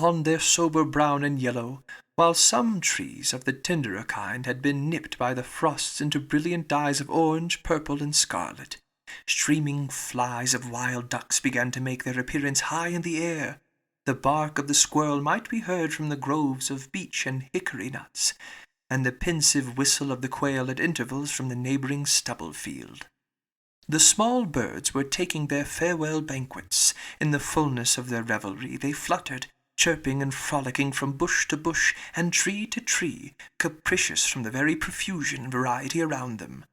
on their sober brown and yellow, while some trees of the tenderer kind had been nipped by the frosts into brilliant dyes of orange, purple, and scarlet. Streaming flies of wild ducks began to make their appearance high in the air. The bark of the squirrel might be heard from the groves of beech and hickory nuts, and the pensive whistle of the quail at intervals from the neighbouring stubble-field. The small birds were taking their farewell banquets. In the fullness of their revelry they fluttered, chirping and frolicking from bush to bush and tree to tree, capricious from the very profusion and variety around them.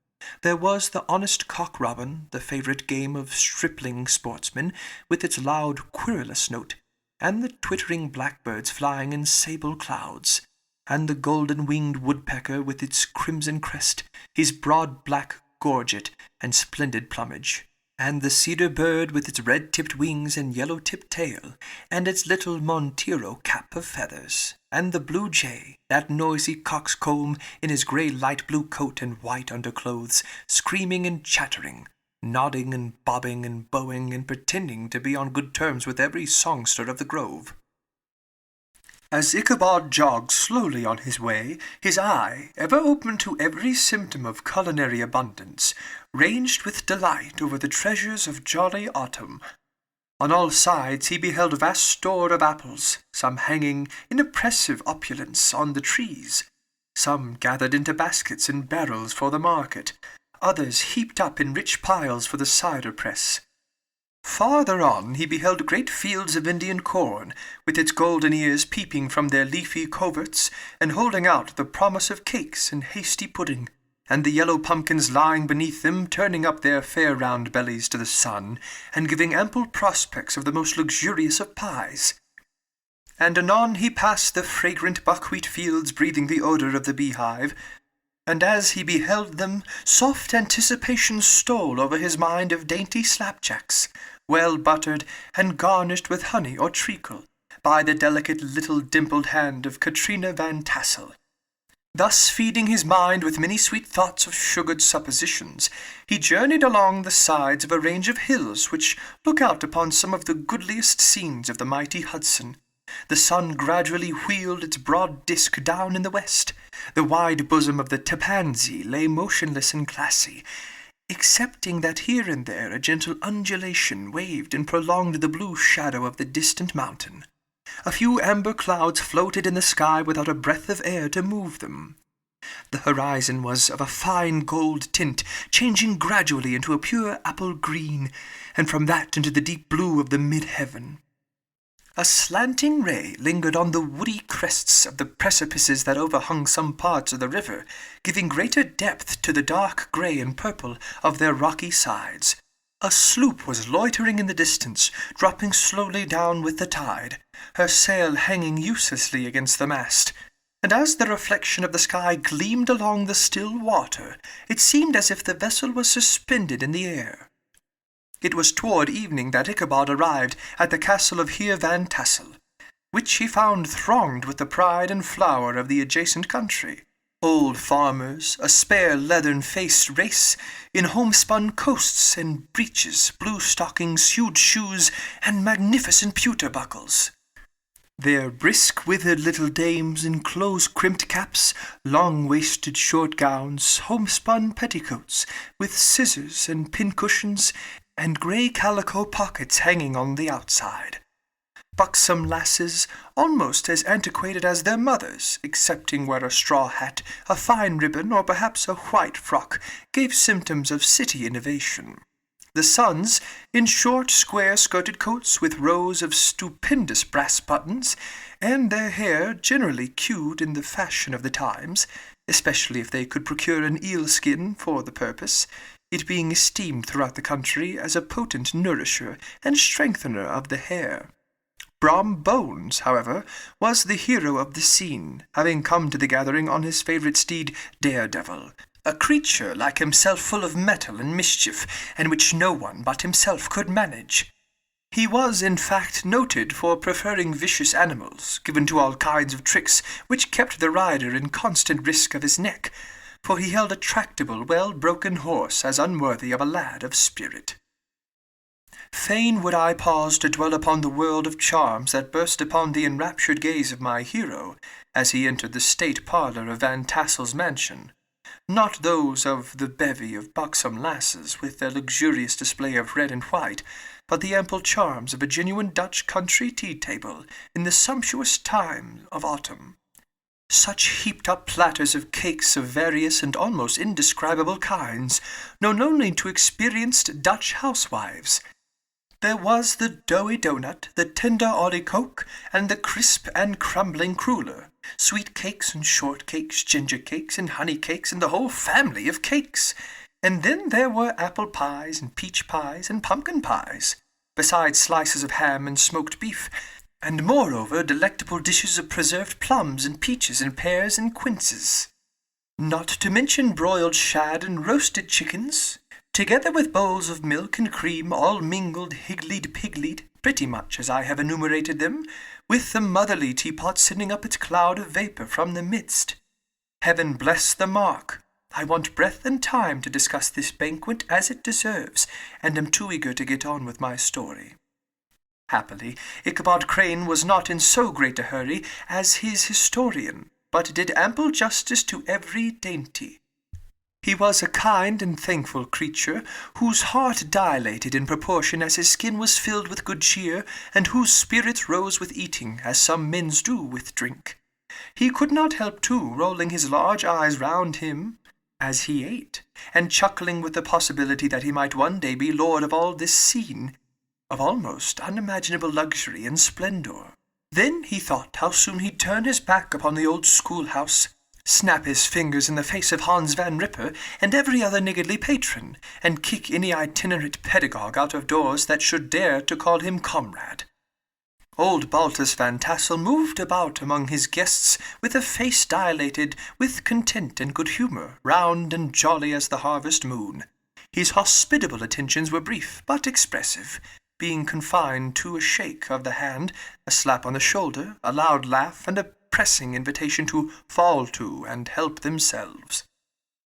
There was the honest cock-robin, the favourite game of stripling sportsmen, with its loud querulous note, and the twittering blackbirds flying in sable clouds, and the golden-winged woodpecker with its crimson crest, his broad black gorget and splendid plumage, and the cedar bird with its red-tipped wings and yellow-tipped tail, and its little Montero cap of feathers, and the blue jay, that noisy coxcomb in his grey light-blue coat and white underclothes, screaming and chattering, nodding and bobbing and bowing and pretending to be on good terms with every songster of the grove. As Ichabod jogged slowly on his way, his eye, ever open to every symptom of culinary abundance, ranged with delight over the treasures of jolly autumn. On all sides he beheld vast store of apples, some hanging in oppressive opulence on the trees, some gathered into baskets and barrels for the market, others heaped up in rich piles for the cider press. Farther on he beheld great fields of Indian corn, with its golden ears peeping from their leafy coverts, and holding out the promise of cakes and hasty pudding, and the yellow pumpkins lying beneath them, turning up their fair round bellies to the sun, and giving ample prospects of the most luxurious of pies. And anon he passed the fragrant buckwheat fields breathing the odour of the beehive, and as he beheld them, soft anticipation stole over his mind of dainty slapjacks, well buttered and garnished with honey or treacle, by the delicate little dimpled hand of Katrina Van Tassel. Thus feeding his mind with many sweet thoughts of sugared suppositions, he journeyed along the sides of a range of hills which look out upon some of the goodliest scenes of the mighty Hudson. The sun gradually wheeled its broad disk down in the west. The wide bosom of the Tapansy lay motionless and glassy, excepting that here and there a gentle undulation waved and prolonged the blue shadow of the distant mountain. A few amber clouds floated in the sky without a breath of air to move them. The horizon was of a fine gold tint, changing gradually into a pure apple green, and from that into the deep blue of the mid-heaven. A slanting ray lingered on the woody crests of the precipices that overhung some parts of the river, giving greater depth to the dark grey and purple of their rocky sides. A sloop was loitering in the distance, dropping slowly down with the tide, her sail hanging uselessly against the mast, and as the reflection of the sky gleamed along the still water, it seemed as if the vessel was suspended in the air. It was toward evening that Ichabod arrived at the castle of Heer Van Tassel, which he found thronged with the pride and flower of the adjacent country. Old farmers, a spare leathern-faced race, in homespun coats and breeches, blue stockings, huge shoes, and magnificent pewter buckles. Their brisk, withered little dames in close-crimped caps, long-waisted short gowns, homespun petticoats, with scissors and pincushions, and grey calico pockets hanging on the outside. buxom lasses, almost as antiquated as their mothers, excepting where a straw hat, a fine ribbon, or perhaps a white frock, gave symptoms of city innovation. The sons, in short, square-skirted coats with rows of stupendous brass buttons, and their hair generally queued in the fashion of the times, especially if they could procure an eel-skin for the purpose, it being esteemed throughout the country as a potent nourisher and strengthener of the hair. Brom Bones, however, was the hero of the scene, having come to the gathering on his favourite steed, Daredevil, a creature like himself full of mettle and mischief, and which no one but himself could manage. He was, in fact, noted for preferring vicious animals, given to all kinds of tricks, which kept the rider in constant risk of his neck, for he held a tractable, well-broken horse as unworthy of a lad of spirit. Fain would I pause to dwell upon the world of charms that burst upon the enraptured gaze of my hero, as he entered the state parlour of Van Tassel's mansion. Not those of the bevy of buxom lasses, with their luxurious display of red and white, but the ample charms of a genuine Dutch country tea-table in the sumptuous time of autumn. Such heaped-up platters of cakes of various and almost indescribable kinds, known only to experienced Dutch housewives. There was the doughy doughnut, the tender olykoek, and the crisp and crumbling cruller, sweet cakes and short cakes, ginger cakes and honey cakes, and the whole family of cakes. And then there were apple pies and peach pies and pumpkin pies, besides slices of ham and smoked beef, and moreover delectable dishes of preserved plums and peaches and pears and quinces. Not to mention broiled shad and roasted chickens, together with bowls of milk and cream, all mingled higgled-piggled, pretty much as I have enumerated them, with the motherly teapot sending up its cloud of vapour from the midst. Heaven bless the mark! I want breath and time to discuss this banquet as it deserves, and am too eager to get on with my story. Happily, Ichabod Crane was not in so great a hurry as his historian, but did ample justice to every dainty. He was a kind and thankful creature, whose heart dilated in proportion as his skin was filled with good cheer, and whose spirits rose with eating, as some men's do with drink. He could not help, too, rolling his large eyes round him as he ate, and chuckling with the possibility that he might one day be lord of all this scene of almost unimaginable luxury and splendour. Then he thought how soon he'd turn his back upon the old schoolhouse, snap his fingers in the face of Hans Van Ripper and every other niggardly patron, and kick any itinerant pedagogue out of doors that should dare to call him comrade. Old Baltus Van Tassel moved about among his guests with a face dilated with content and good humour, round and jolly as the harvest moon. His hospitable attentions were brief but expressive, being confined to a shake of the hand, a slap on the shoulder, a loud laugh, and a pressing invitation to fall to and help themselves.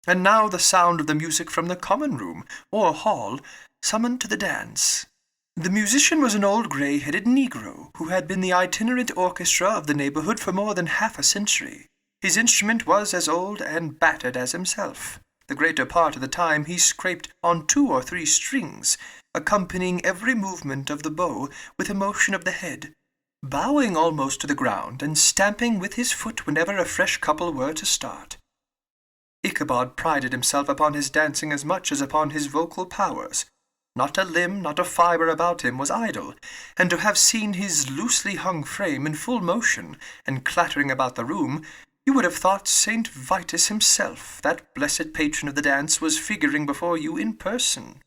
And now the sound of the music from the common room, or hall, summoned to the dance. The musician was an old grey-headed negro, who had been the itinerant orchestra of the neighbourhood for more than half a century. His instrument was as old and battered as himself. The greater part of the time he scraped on 2 or 3 strings, accompanying every movement of the bow with a motion of the head, bowing almost to the ground, and stamping with his foot whenever a fresh couple were to start. Ichabod prided himself upon his dancing as much as upon his vocal powers. Not a limb, not a fibre about him was idle, and to have seen his loosely hung frame in full motion, and clattering about the room, you would have thought St. Vitus himself, that blessed patron of the dance, was figuring before you in person.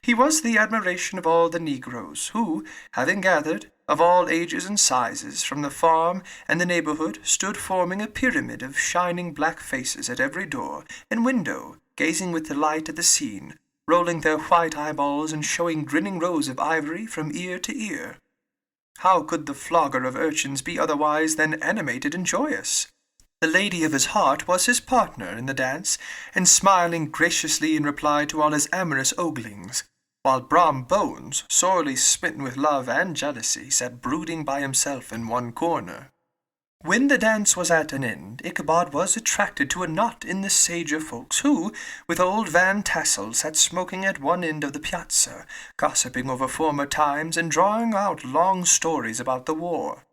He was the admiration of all the negroes, who, having gathered, of all ages and sizes, from the farm and the neighbourhood, stood forming a pyramid of shining black faces at every door and window, gazing with delight at the scene, rolling their white eyeballs and showing grinning rows of ivory from ear to ear. How could the flogger of urchins be otherwise than animated and joyous? The lady of his heart was his partner in the dance, and smiling graciously in reply to all his amorous oglings, while Brom Bones, sorely smitten with love and jealousy, sat brooding by himself in one corner. When the dance was at an end, Ichabod was attracted to a knot in the sager folks, who, with old Van Tassel, sat smoking at one end of the piazza, gossiping over former times and drawing out long stories about the war.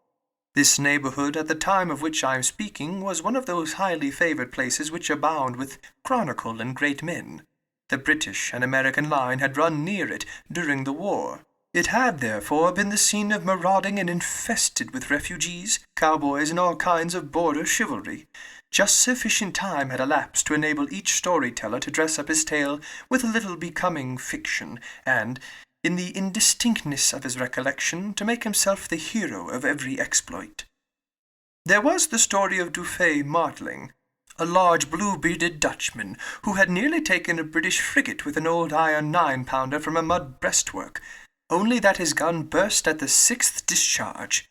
This neighborhood, at the time of which I am speaking, was one of those highly favored places which abound with chronicle and great men. The British and American line had run near it during the war. It had, therefore, been the scene of marauding and infested with refugees, cowboys, and all kinds of border chivalry. Just sufficient time had elapsed to enable each storyteller to dress up his tale with a little becoming fiction, and, in the indistinctness of his recollection, to make himself the hero of every exploit. There was the story of Dufay Martling, a large blue-bearded Dutchman, who had nearly taken a British frigate with an old iron 9-pounder from a mud breastwork, only that his gun burst at the 6th discharge.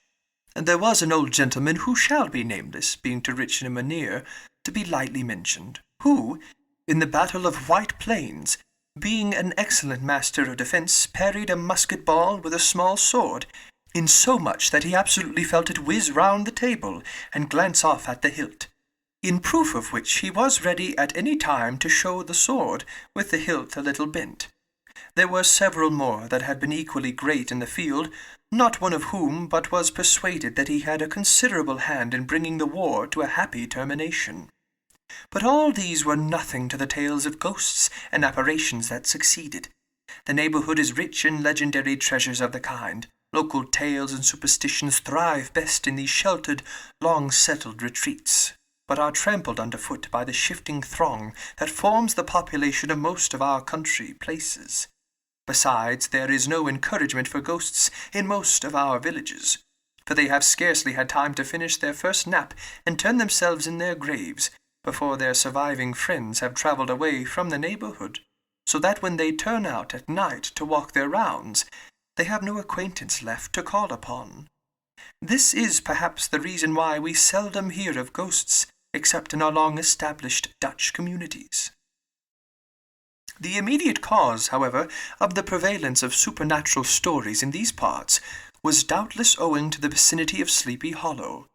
And there was an old gentleman who shall be nameless, being too rich in a manere to be lightly mentioned, who, in the battle of White Plains, being an excellent master of defence, parried a musket ball with a small sword, insomuch that he absolutely felt it whiz round the table and glance off at the hilt, in proof of which he was ready at any time to show the sword, with the hilt a little bent. There were several more that had been equally great in the field, not one of whom but was persuaded that he had a considerable hand in bringing the war to a happy termination. But all these were nothing to the tales of ghosts and apparitions that succeeded. The neighborhood is rich in legendary treasures of the kind. Local tales and superstitions thrive best in these sheltered, long-settled retreats, but are trampled underfoot by the shifting throng that forms the population of most of our country places. Besides, there is no encouragement for ghosts in most of our villages, for they have scarcely had time to finish their first nap and turn themselves in their graves before their surviving friends have travelled away from the neighborhood, so that when they turn out at night to walk their rounds, they have no acquaintance left to call upon. This is perhaps the reason why we seldom hear of ghosts except in our long-established Dutch communities. The immediate cause, however, of the prevalence of supernatural stories in these parts was doubtless owing to the vicinity of Sleepy Hollow.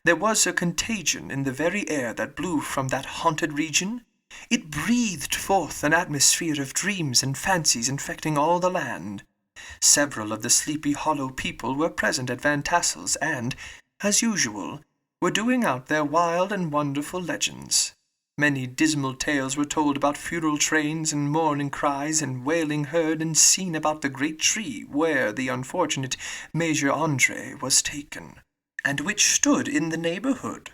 There was a contagion in the very air that blew from that haunted region. It breathed forth an atmosphere of dreams and fancies infecting all the land. Several of the Sleepy Hollow people were present at Van Tassel's and, as usual, were doing out their wild and wonderful legends. Many dismal tales were told about funeral trains and mourning cries and wailing heard and seen about the great tree where the unfortunate Major Andre was taken, and which stood in the neighborhood.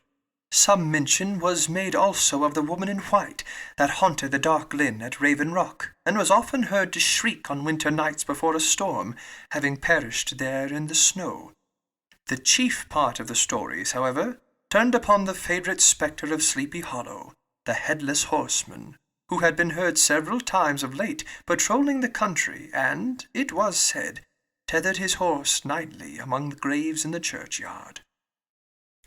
Some mention was made also of the woman in white that haunted the dark glen at Raven Rock, and was often heard to shriek on winter nights before a storm, having perished there in the snow. The chief part of the stories, however, turned upon the favourite spectre of Sleepy Hollow, the Headless Horseman, who had been heard several times of late patrolling the country, and, it was said, tethered his horse nightly among the graves in the churchyard.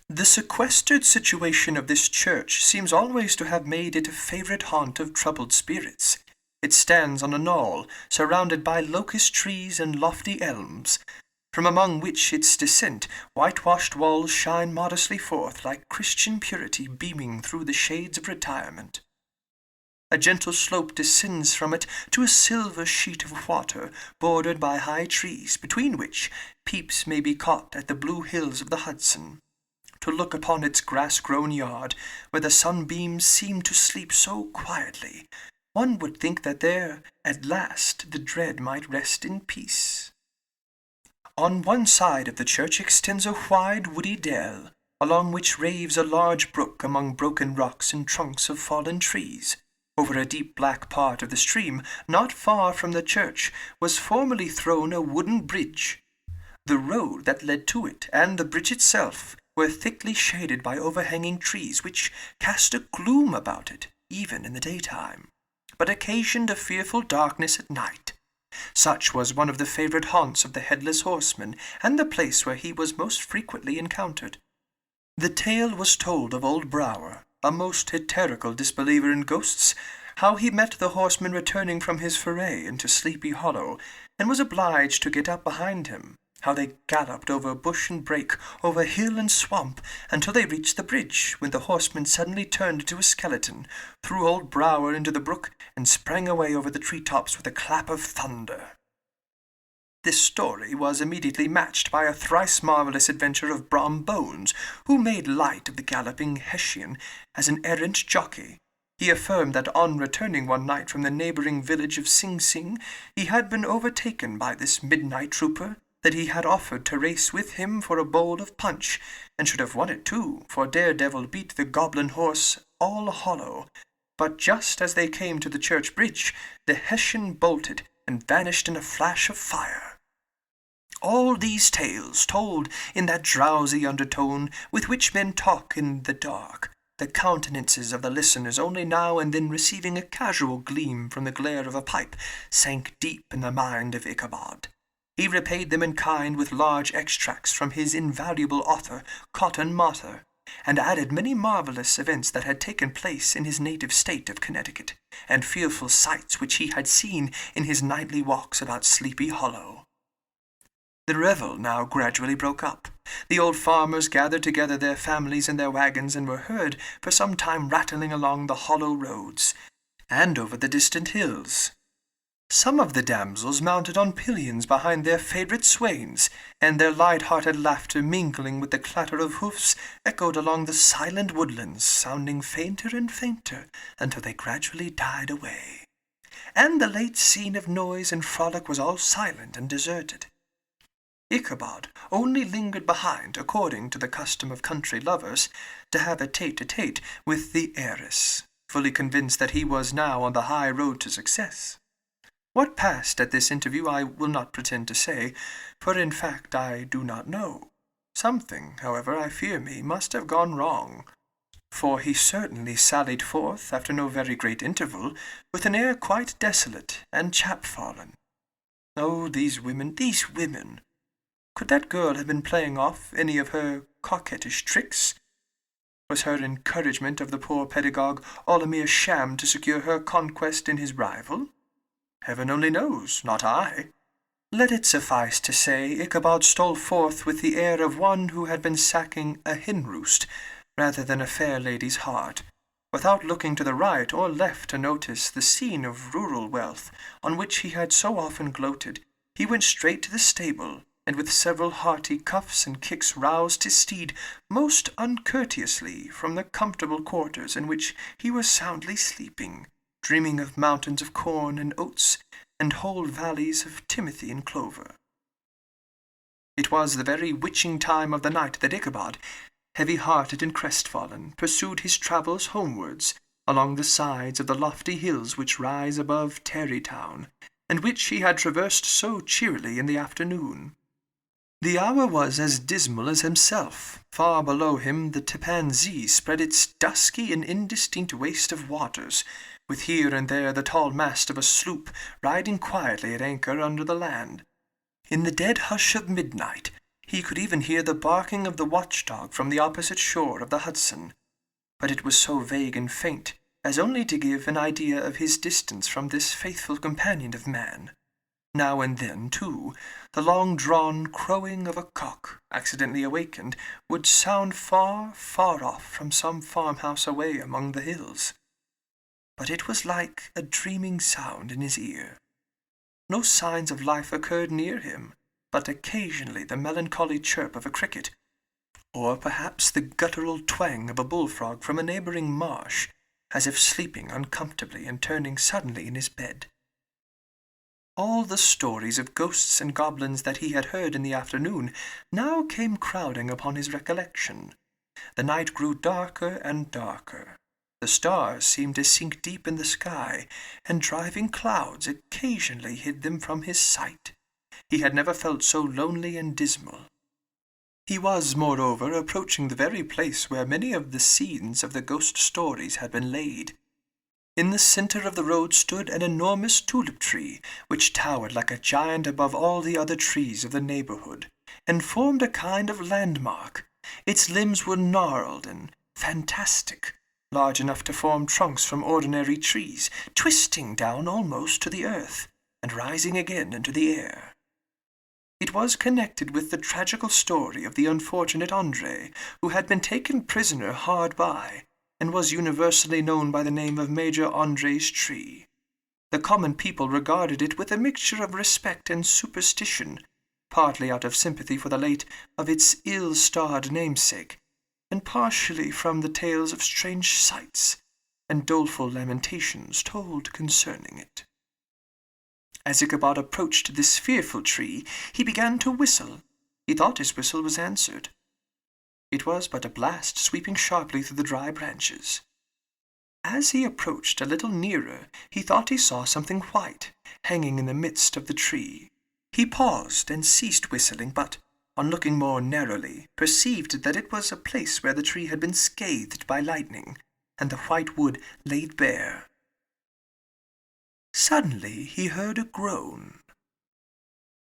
The sequestered situation of this church seems always to have made it a favourite haunt of troubled spirits. It stands on a knoll, surrounded by locust trees and lofty elms, from among which its descent whitewashed walls shine modestly forth like Christian purity beaming through the shades of retirement. A gentle slope descends from it to a silver sheet of water bordered by high trees, between which peeps may be caught at the blue hills of the Hudson. To look upon its grass-grown yard, where the sunbeams seem to sleep so quietly, one would think that there, at last, the dead might rest in peace. On one side of the church extends a wide woody dell, along which raves a large brook among broken rocks and trunks of fallen trees. Over a deep black part of the stream, not far from the church, was formerly thrown a wooden bridge. The road that led to it, and the bridge itself, were thickly shaded by overhanging trees, which cast a gloom about it, even in the daytime, but occasioned a fearful darkness at night. Such was one of the favourite haunts of the Headless Horseman, and the place where he was most frequently encountered. The tale was told of old Brower, a most hysterical disbeliever in ghosts, how he met the horseman returning from his foray into Sleepy Hollow, and was obliged to get up behind him, How they galloped over bush and brake, over hill and swamp, until they reached the bridge, when the horseman suddenly turned into a skeleton, threw old Brower into the brook, and sprang away over the tree-tops with a clap of thunder. This story was immediately matched by a thrice marvellous adventure of Brom Bones, who made light of the galloping Hessian as an errant jockey. He affirmed that on returning one night from the neighbouring village of Sing Sing, he had been overtaken by this midnight trooper, that he had offered to race with him for a bowl of punch, and should have won it too, for Daredevil beat the goblin horse all hollow. But just as they came to the church bridge, the Hessian bolted and vanished in a flash of fire. All these tales, told in that drowsy undertone with which men talk in the dark, the countenances of the listeners only now and then receiving a casual gleam from the glare of a pipe, sank deep in the mind of Ichabod. He repaid them in kind with large extracts from his invaluable author, Cotton Mather, and added many marvellous events that had taken place in his native state of Connecticut, and fearful sights which he had seen in his nightly walks about Sleepy Hollow. The revel now gradually broke up. The old farmers gathered together their families and their wagons, and were heard for some time rattling along the hollow roads, and over the distant hills. Some of the damsels mounted on pillions behind their favourite swains, and their light-hearted laughter mingling with the clatter of hoofs echoed along the silent woodlands, sounding fainter and fainter until they gradually died away. And the late scene of noise and frolic was all silent and deserted. Ichabod only lingered behind, according to the custom of country lovers, to have a tete-a-tete with the heiress, fully convinced that he was now on the high road to success. What passed at this interview I will not pretend to say, for in fact I do not know. Something, however, I fear me, must have gone wrong, for he certainly sallied forth, after no very great interval, with an air quite desolate and chapfallen. Oh, these women, these women! Could that girl have been playing off any of her coquettish tricks? Was her encouragement of the poor pedagogue all a mere sham to secure her conquest in his rival? Heaven only knows, not I. Let it suffice to say, Ichabod stole forth with the air of one who had been sacking a hen-roost, rather than a fair lady's heart, without looking to the right or left to notice the scene of rural wealth on which he had so often gloated. He went straight to the stable, and with several hearty cuffs and kicks roused his steed most uncourteously from the comfortable quarters in which he was soundly sleeping, dreaming of mountains of corn and oats, and whole valleys of timothy and clover. It was the very witching time of the night that Ichabod, heavy-hearted and crestfallen, pursued his travels homewards, along the sides of the lofty hills which rise above Tarrytown, and which he had traversed so cheerily in the afternoon. The hour was as dismal as himself. Far below him the Tappan Zee spread its dusky and indistinct waste of waters, with here and there the tall mast of a sloop riding quietly at anchor under the land. In the dead hush of midnight he could even hear the barking of the watchdog from the opposite shore of the Hudson, but it was so vague and faint as only to give an idea of his distance from this faithful companion of man. Now and then, too, the long-drawn crowing of a cock, accidentally awakened, would sound far, far off from some farmhouse away among the hills. But it was like a dreaming sound in his ear. No signs of life occurred near him, but occasionally the melancholy chirp of a cricket, or perhaps the guttural twang of a bullfrog from a neighbouring marsh, as if sleeping uncomfortably and turning suddenly in his bed. All the stories of ghosts and goblins that he had heard in the afternoon now came crowding upon his recollection. The night grew darker and darker. The stars seemed to sink deep in the sky, and driving clouds occasionally hid them from his sight. He had never felt so lonely and dismal. He was, moreover, approaching the very place where many of the scenes of the ghost stories had been laid. In the centre of the road stood an enormous tulip-tree, which towered like a giant above all the other trees of the neighbourhood, and formed a kind of landmark. Its limbs were gnarled and fantastic, large enough to form trunks from ordinary trees, twisting down almost to the earth, and rising again into the air. It was connected with the tragical story of the unfortunate Andre, who had been taken prisoner hard by, and was universally known by the name of Major Andre's tree. The common people regarded it with a mixture of respect and superstition, partly out of sympathy for the late of its ill-starred namesake, and partially from the tales of strange sights and doleful lamentations told concerning it. As Ichabod approached this fearful tree, he began to whistle. He thought his whistle was answered. It was but a blast sweeping sharply through the dry branches. As he approached a little nearer, he thought he saw something white hanging in the midst of the tree. He paused and ceased whistling, but, on looking more narrowly, perceived that it was a place where the tree had been scathed by lightning, and the white wood laid bare. Suddenly he heard a groan.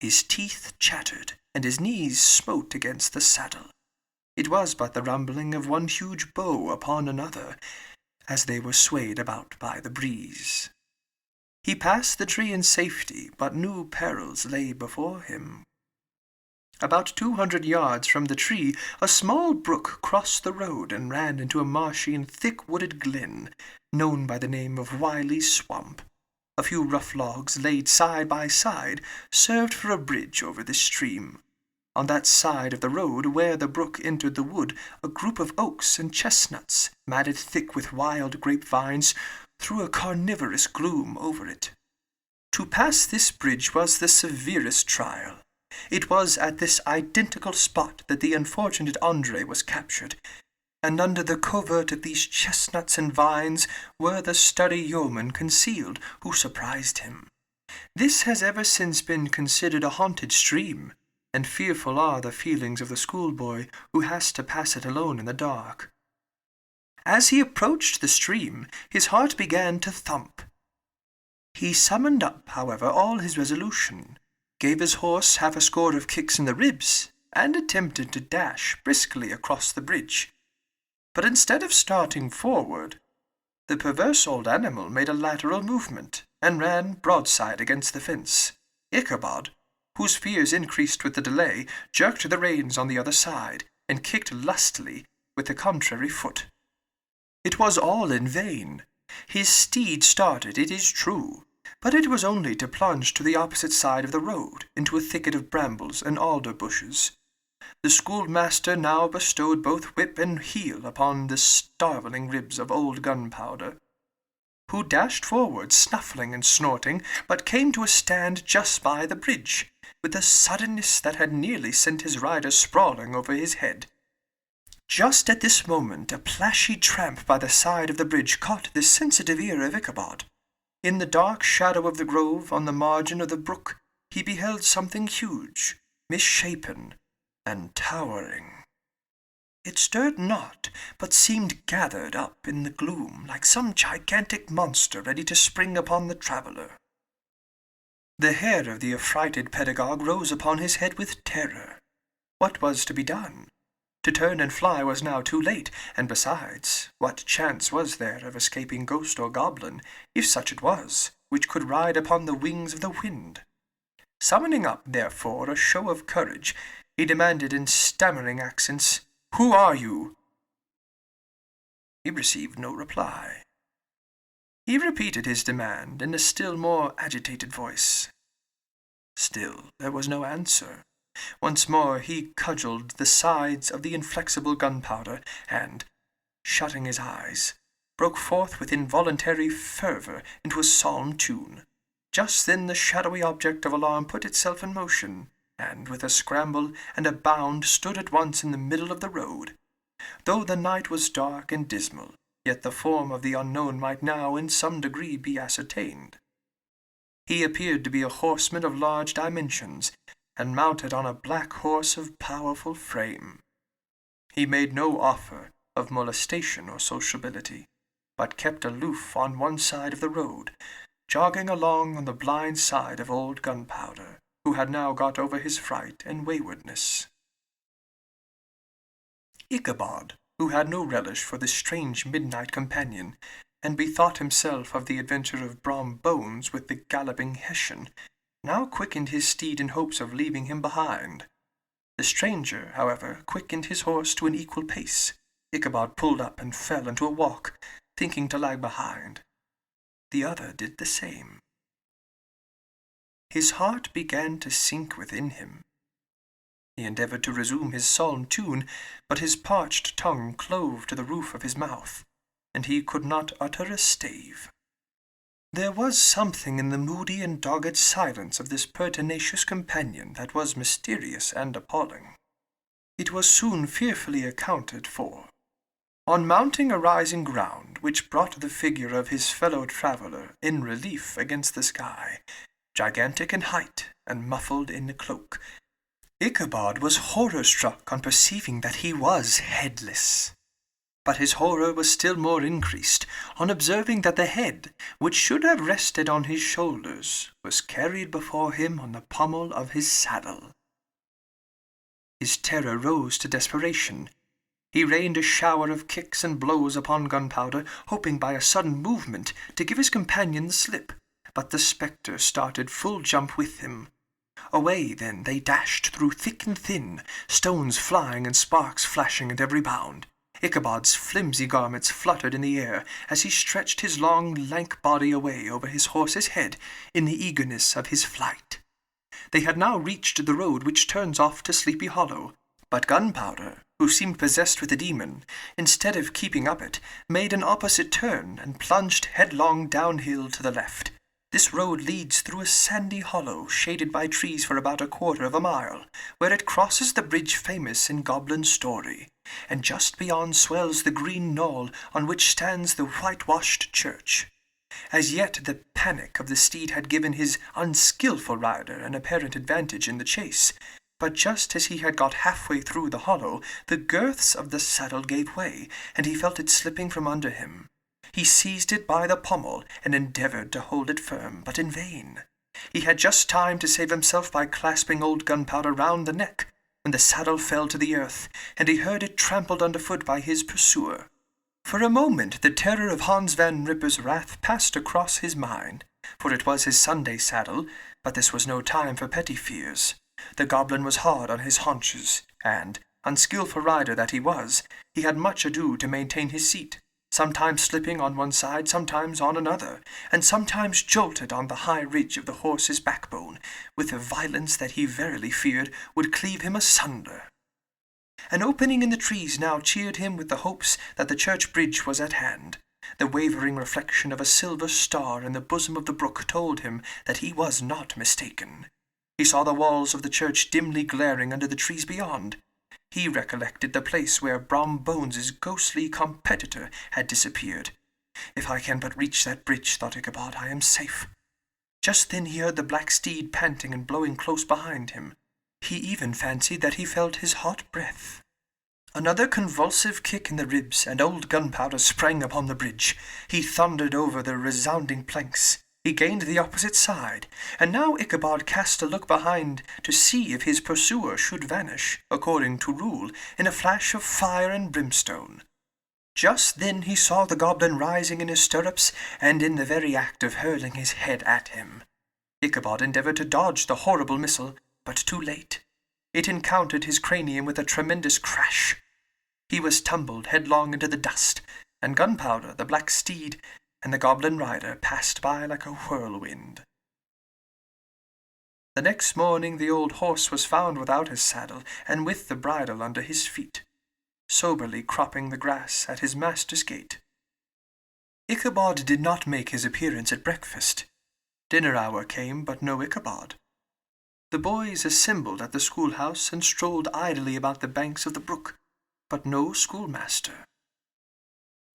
His teeth chattered, and his knees smote against the saddle. It was but the rumbling of one huge bow upon another, as they were swayed about by the breeze. He passed the tree in safety, but new perils lay before him. About 200 yards from the tree, a small brook crossed the road and ran into a marshy and thick-wooded glen, known by the name of Wiley's Swamp. A few rough logs laid side by side served for a bridge over this stream. On that side of the road where the brook entered the wood, a group of oaks and chestnuts, matted thick with wild grapevines, threw a carnivorous gloom over it. To pass this bridge was the severest trial. It was at this identical spot that the unfortunate Andre was captured, and under the covert of these chestnuts and vines were the sturdy yeomen concealed who surprised him. This has ever since been considered a haunted stream, and fearful are the feelings of the schoolboy who has to pass it alone in the dark. As he approached the stream, his heart began to thump. He summoned up, however, all his resolution, gave his horse half a score of kicks in the ribs, and attempted to dash briskly across the bridge. But instead of starting forward, the perverse old animal made a lateral movement, and ran broadside against the fence. Ichabod, whose fears increased with the delay, jerked the reins on the other side, and kicked lustily with the contrary foot. It was all in vain. His steed started, it is true, but it was only to plunge to the opposite side of the road, into a thicket of brambles and alder bushes. The schoolmaster now bestowed both whip and heel upon the starveling ribs of old Gunpowder, who dashed forward, snuffling and snorting, but came to a stand just by the bridge, with a suddenness that had nearly sent his rider sprawling over his head. Just at this moment a plashy tramp by the side of the bridge caught the sensitive ear of Ichabod. In the dark shadow of the grove on the margin of the brook he beheld something huge, misshapen, and towering. It stirred not, but seemed gathered up in the gloom like some gigantic monster ready to spring upon the traveller. The hair of the affrighted pedagogue rose upon his head with terror. What was to be done? To turn and fly was now too late, and besides, what chance was there of escaping ghost or goblin, if such it was, which could ride upon the wings of the wind? Summoning up, therefore, a show of courage, he demanded in stammering accents, "Who are you?" He received no reply. He repeated his demand in a still more agitated voice. Still there was no answer. Once more he cudgelled the sides of the inflexible Gunpowder, and, shutting his eyes, broke forth with involuntary fervour into a solemn tune. Just then the shadowy object of alarm put itself in motion, and with a scramble and a bound stood at once in the middle of the road. Though the night was dark and dismal, yet the form of the unknown might now in some degree be ascertained. He appeared to be a horseman of large dimensions, and mounted on a black horse of powerful frame. He made no offer of molestation or sociability, but kept aloof on one side of the road, jogging along on the blind side of old Gunpowder, who had now got over his fright and waywardness. Ichabod, who had no relish for this strange midnight companion, and bethought himself of the adventure of Brom Bones with the galloping Hessian, now quickened his steed in hopes of leaving him behind. The stranger, however, quickened his horse to an equal pace. Ichabod pulled up and fell into a walk, thinking to lag behind. The other did the same. His heart began to sink within him. He endeavored to resume his solemn tune, but his parched tongue clove to the roof of his mouth, and he could not utter a stave. There was something in the moody and dogged silence of this pertinacious companion that was mysterious and appalling. It was soon fearfully accounted for. On mounting a rising ground, which brought the figure of his fellow-traveller in relief against the sky, gigantic in height and muffled in a cloak, Ichabod was horror-struck on perceiving that he was headless. But his horror was still more increased on observing that the head, which should have rested on his shoulders, was carried before him on the pommel of his saddle. His terror rose to desperation. He rained a shower of kicks and blows upon Gunpowder, hoping by a sudden movement to give his companion the slip, but the spectre started full jump with him. Away, then, they dashed through thick and thin, stones flying and sparks flashing at every bound. Ichabod's flimsy garments fluttered in the air as he stretched his long, lank body away over his horse's head in the eagerness of his flight. They had now reached the road which turns off to Sleepy Hollow, but Gunpowder, who seemed possessed with a demon, instead of keeping up it, made an opposite turn and plunged headlong downhill to the left. This road leads through a sandy hollow shaded by trees for about a quarter of a mile, where it crosses the bridge famous in Goblin story, and just beyond swells the green knoll on which stands the whitewashed church. As yet the panic of the steed had given his unskilful rider an apparent advantage in the chase, but just as he had got halfway through the hollow, the girths of the saddle gave way, and he felt it slipping from under him. He seized it by the pommel and endeavored to hold it firm, but in vain. He had just time to save himself by clasping old Gunpowder round the neck, when the saddle fell to the earth, and he heard it trampled underfoot by his pursuer. For a moment the terror of Hans Van Ripper's wrath passed across his mind, for it was his Sunday saddle, but this was no time for petty fears. The goblin was hard on his haunches, and, unskilful rider that he was, he had much ado to maintain his seat, sometimes slipping on one side, sometimes on another, and sometimes jolted on the high ridge of the horse's backbone, with a violence that he verily feared would cleave him asunder. An opening in the trees now cheered him with the hopes that the church bridge was at hand. The wavering reflection of a silver star in the bosom of the brook told him that he was not mistaken. He saw the walls of the church dimly glaring under the trees beyond. He recollected the place where Brom Bones's ghostly competitor had disappeared. If I can but reach that bridge, thought Ichabod, I am safe. Just then he heard the black steed panting and blowing close behind him. He even fancied that he felt his hot breath. Another convulsive kick in the ribs, and old Gunpowder sprang upon the bridge. He thundered over the resounding planks. He gained the opposite side, and now Ichabod cast a look behind to see if his pursuer should vanish, according to rule, in a flash of fire and brimstone. Just then he saw the goblin rising in his stirrups, and in the very act of hurling his head at him. Ichabod endeavored to dodge the horrible missile, but too late. It encountered his cranium with a tremendous crash. He was tumbled headlong into the dust, and Gunpowder, the black steed, and the goblin rider passed by like a whirlwind. The next morning the old horse was found without his saddle, and with the bridle under his feet, soberly cropping the grass at his master's gate. Ichabod did not make his appearance at breakfast. Dinner hour came, but no Ichabod. The boys assembled at the schoolhouse and strolled idly about the banks of the brook, but no schoolmaster.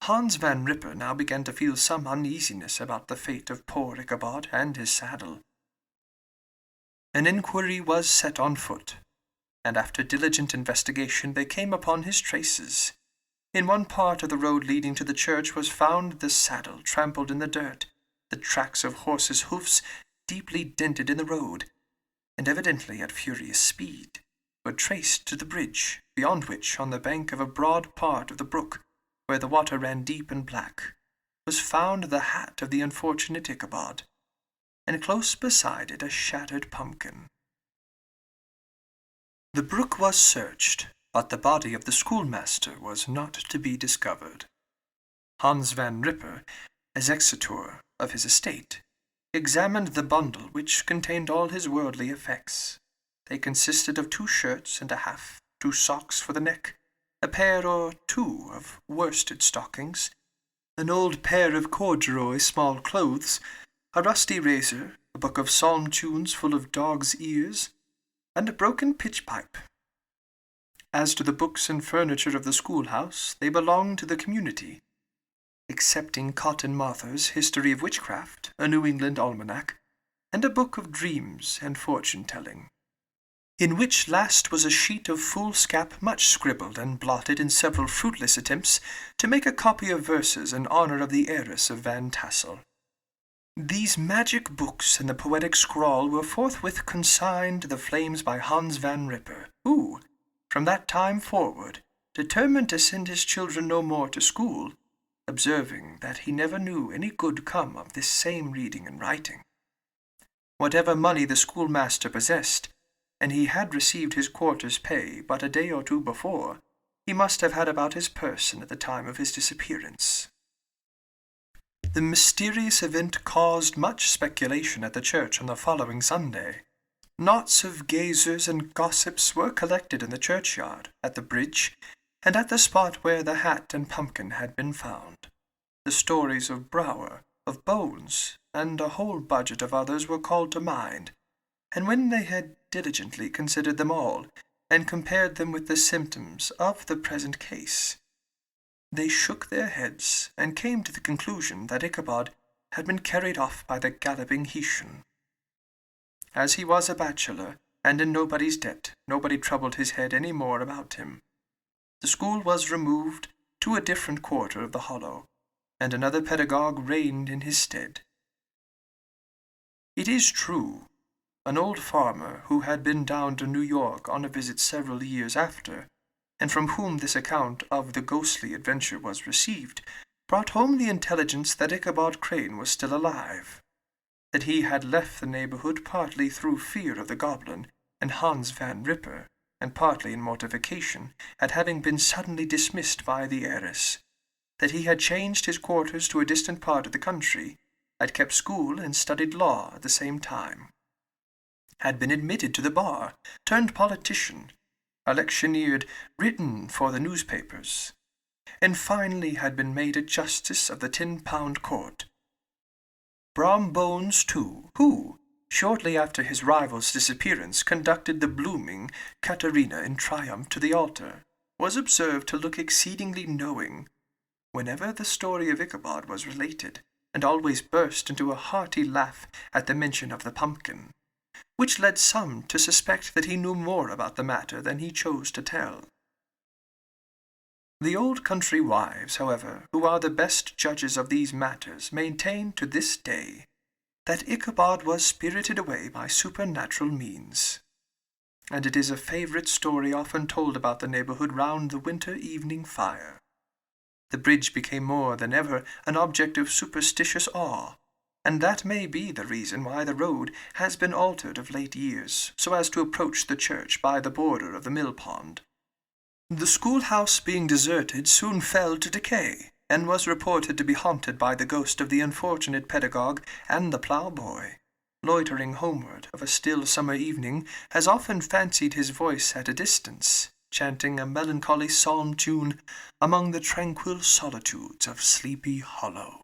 Hans Van Ripper now began to feel some uneasiness about the fate of poor Ichabod and his saddle. An inquiry was set on foot, and after diligent investigation they came upon his traces. In one part of the road leading to the church was found the saddle trampled in the dirt, the tracks of horses' hoofs deeply dented in the road, and evidently at furious speed, were traced to the bridge, beyond which, on the bank of a broad part of the brook, where the water ran deep and black, was found the hat of the unfortunate Ichabod. and close beside it a shattered pumpkin. The brook was searched, but the body of the schoolmaster was not to be discovered. Hans Van Ripper, as executor of his estate, examined the bundle which contained all his worldly effects. They consisted of 2 shirts and a half, 2 socks for the neck, a pair or 2 of worsted stockings, an old pair of corduroy small clothes, a rusty razor, a book of psalm tunes full of dog's ears, and a broken pitch pipe. As to the books and furniture of the schoolhouse, they belonged to the community, excepting Cotton Mather's History of Witchcraft, a New England almanac, and a book of dreams and fortune-telling, in which last was a sheet of foolscap much scribbled and blotted in several fruitless attempts to make a copy of verses in honour of the heiress of Van Tassel. These magic books and the poetic scrawl were forthwith consigned to the flames by Hans Van Ripper, who, from that time forward, determined to send his children no more to school, observing that he never knew any good come of this same reading and writing. Whatever money the schoolmaster possessed, and he had received his quarter's pay but a day or 2 before, he must have had about his person at the time of his disappearance. The mysterious event caused much speculation at the church on the following Sunday. Knots of gazers and gossips were collected in the churchyard, at the bridge, and at the spot where the hat and pumpkin had been found. The stories of Brower, of Bones, and a whole budget of others were called to mind, and when they had diligently considered them all, and compared them with the symptoms of the present case, they shook their heads, and came to the conclusion that Ichabod had been carried off by the galloping Hessian. As he was a bachelor, and in nobody's debt, nobody troubled his head any more about him. The school was removed to a different quarter of the hollow, and another pedagogue reigned in his stead. It is true, an old farmer who had been down to New York on a visit several years after, and from whom this account of the ghostly adventure was received, brought home the intelligence that Ichabod Crane was still alive, that he had left the neighbourhood partly through fear of the goblin and Hans Van Ripper, and partly in mortification at having been suddenly dismissed by the heiress, that he had changed his quarters to a distant part of the country, had kept school and studied law at the same time, had been admitted to the bar, turned politician, electioneered, written for the newspapers, and finally had been made a justice of the 10-pound court. Brom Bones, too, who, shortly after his rival's disappearance, conducted the blooming Caterina in triumph to the altar, was observed to look exceedingly knowing whenever the story of Ichabod was related, and always burst into a hearty laugh at the mention of the pumpkin, which led some to suspect that he knew more about the matter than he chose to tell. The old country wives, however, who are the best judges of these matters, maintain to this day that Ichabod was spirited away by supernatural means, and it is a favourite story often told about the neighbourhood round the winter evening fire. The bridge became more than ever an object of superstitious awe, and that may be the reason why the road has been altered of late years, so as to approach the church by the border of the mill pond. The schoolhouse being deserted soon fell to decay, and was reported to be haunted by the ghost of the unfortunate pedagogue and the ploughboy. Loitering homeward of a still summer evening, has often fancied his voice at a distance, chanting a melancholy psalm tune among the tranquil solitudes of Sleepy Hollow.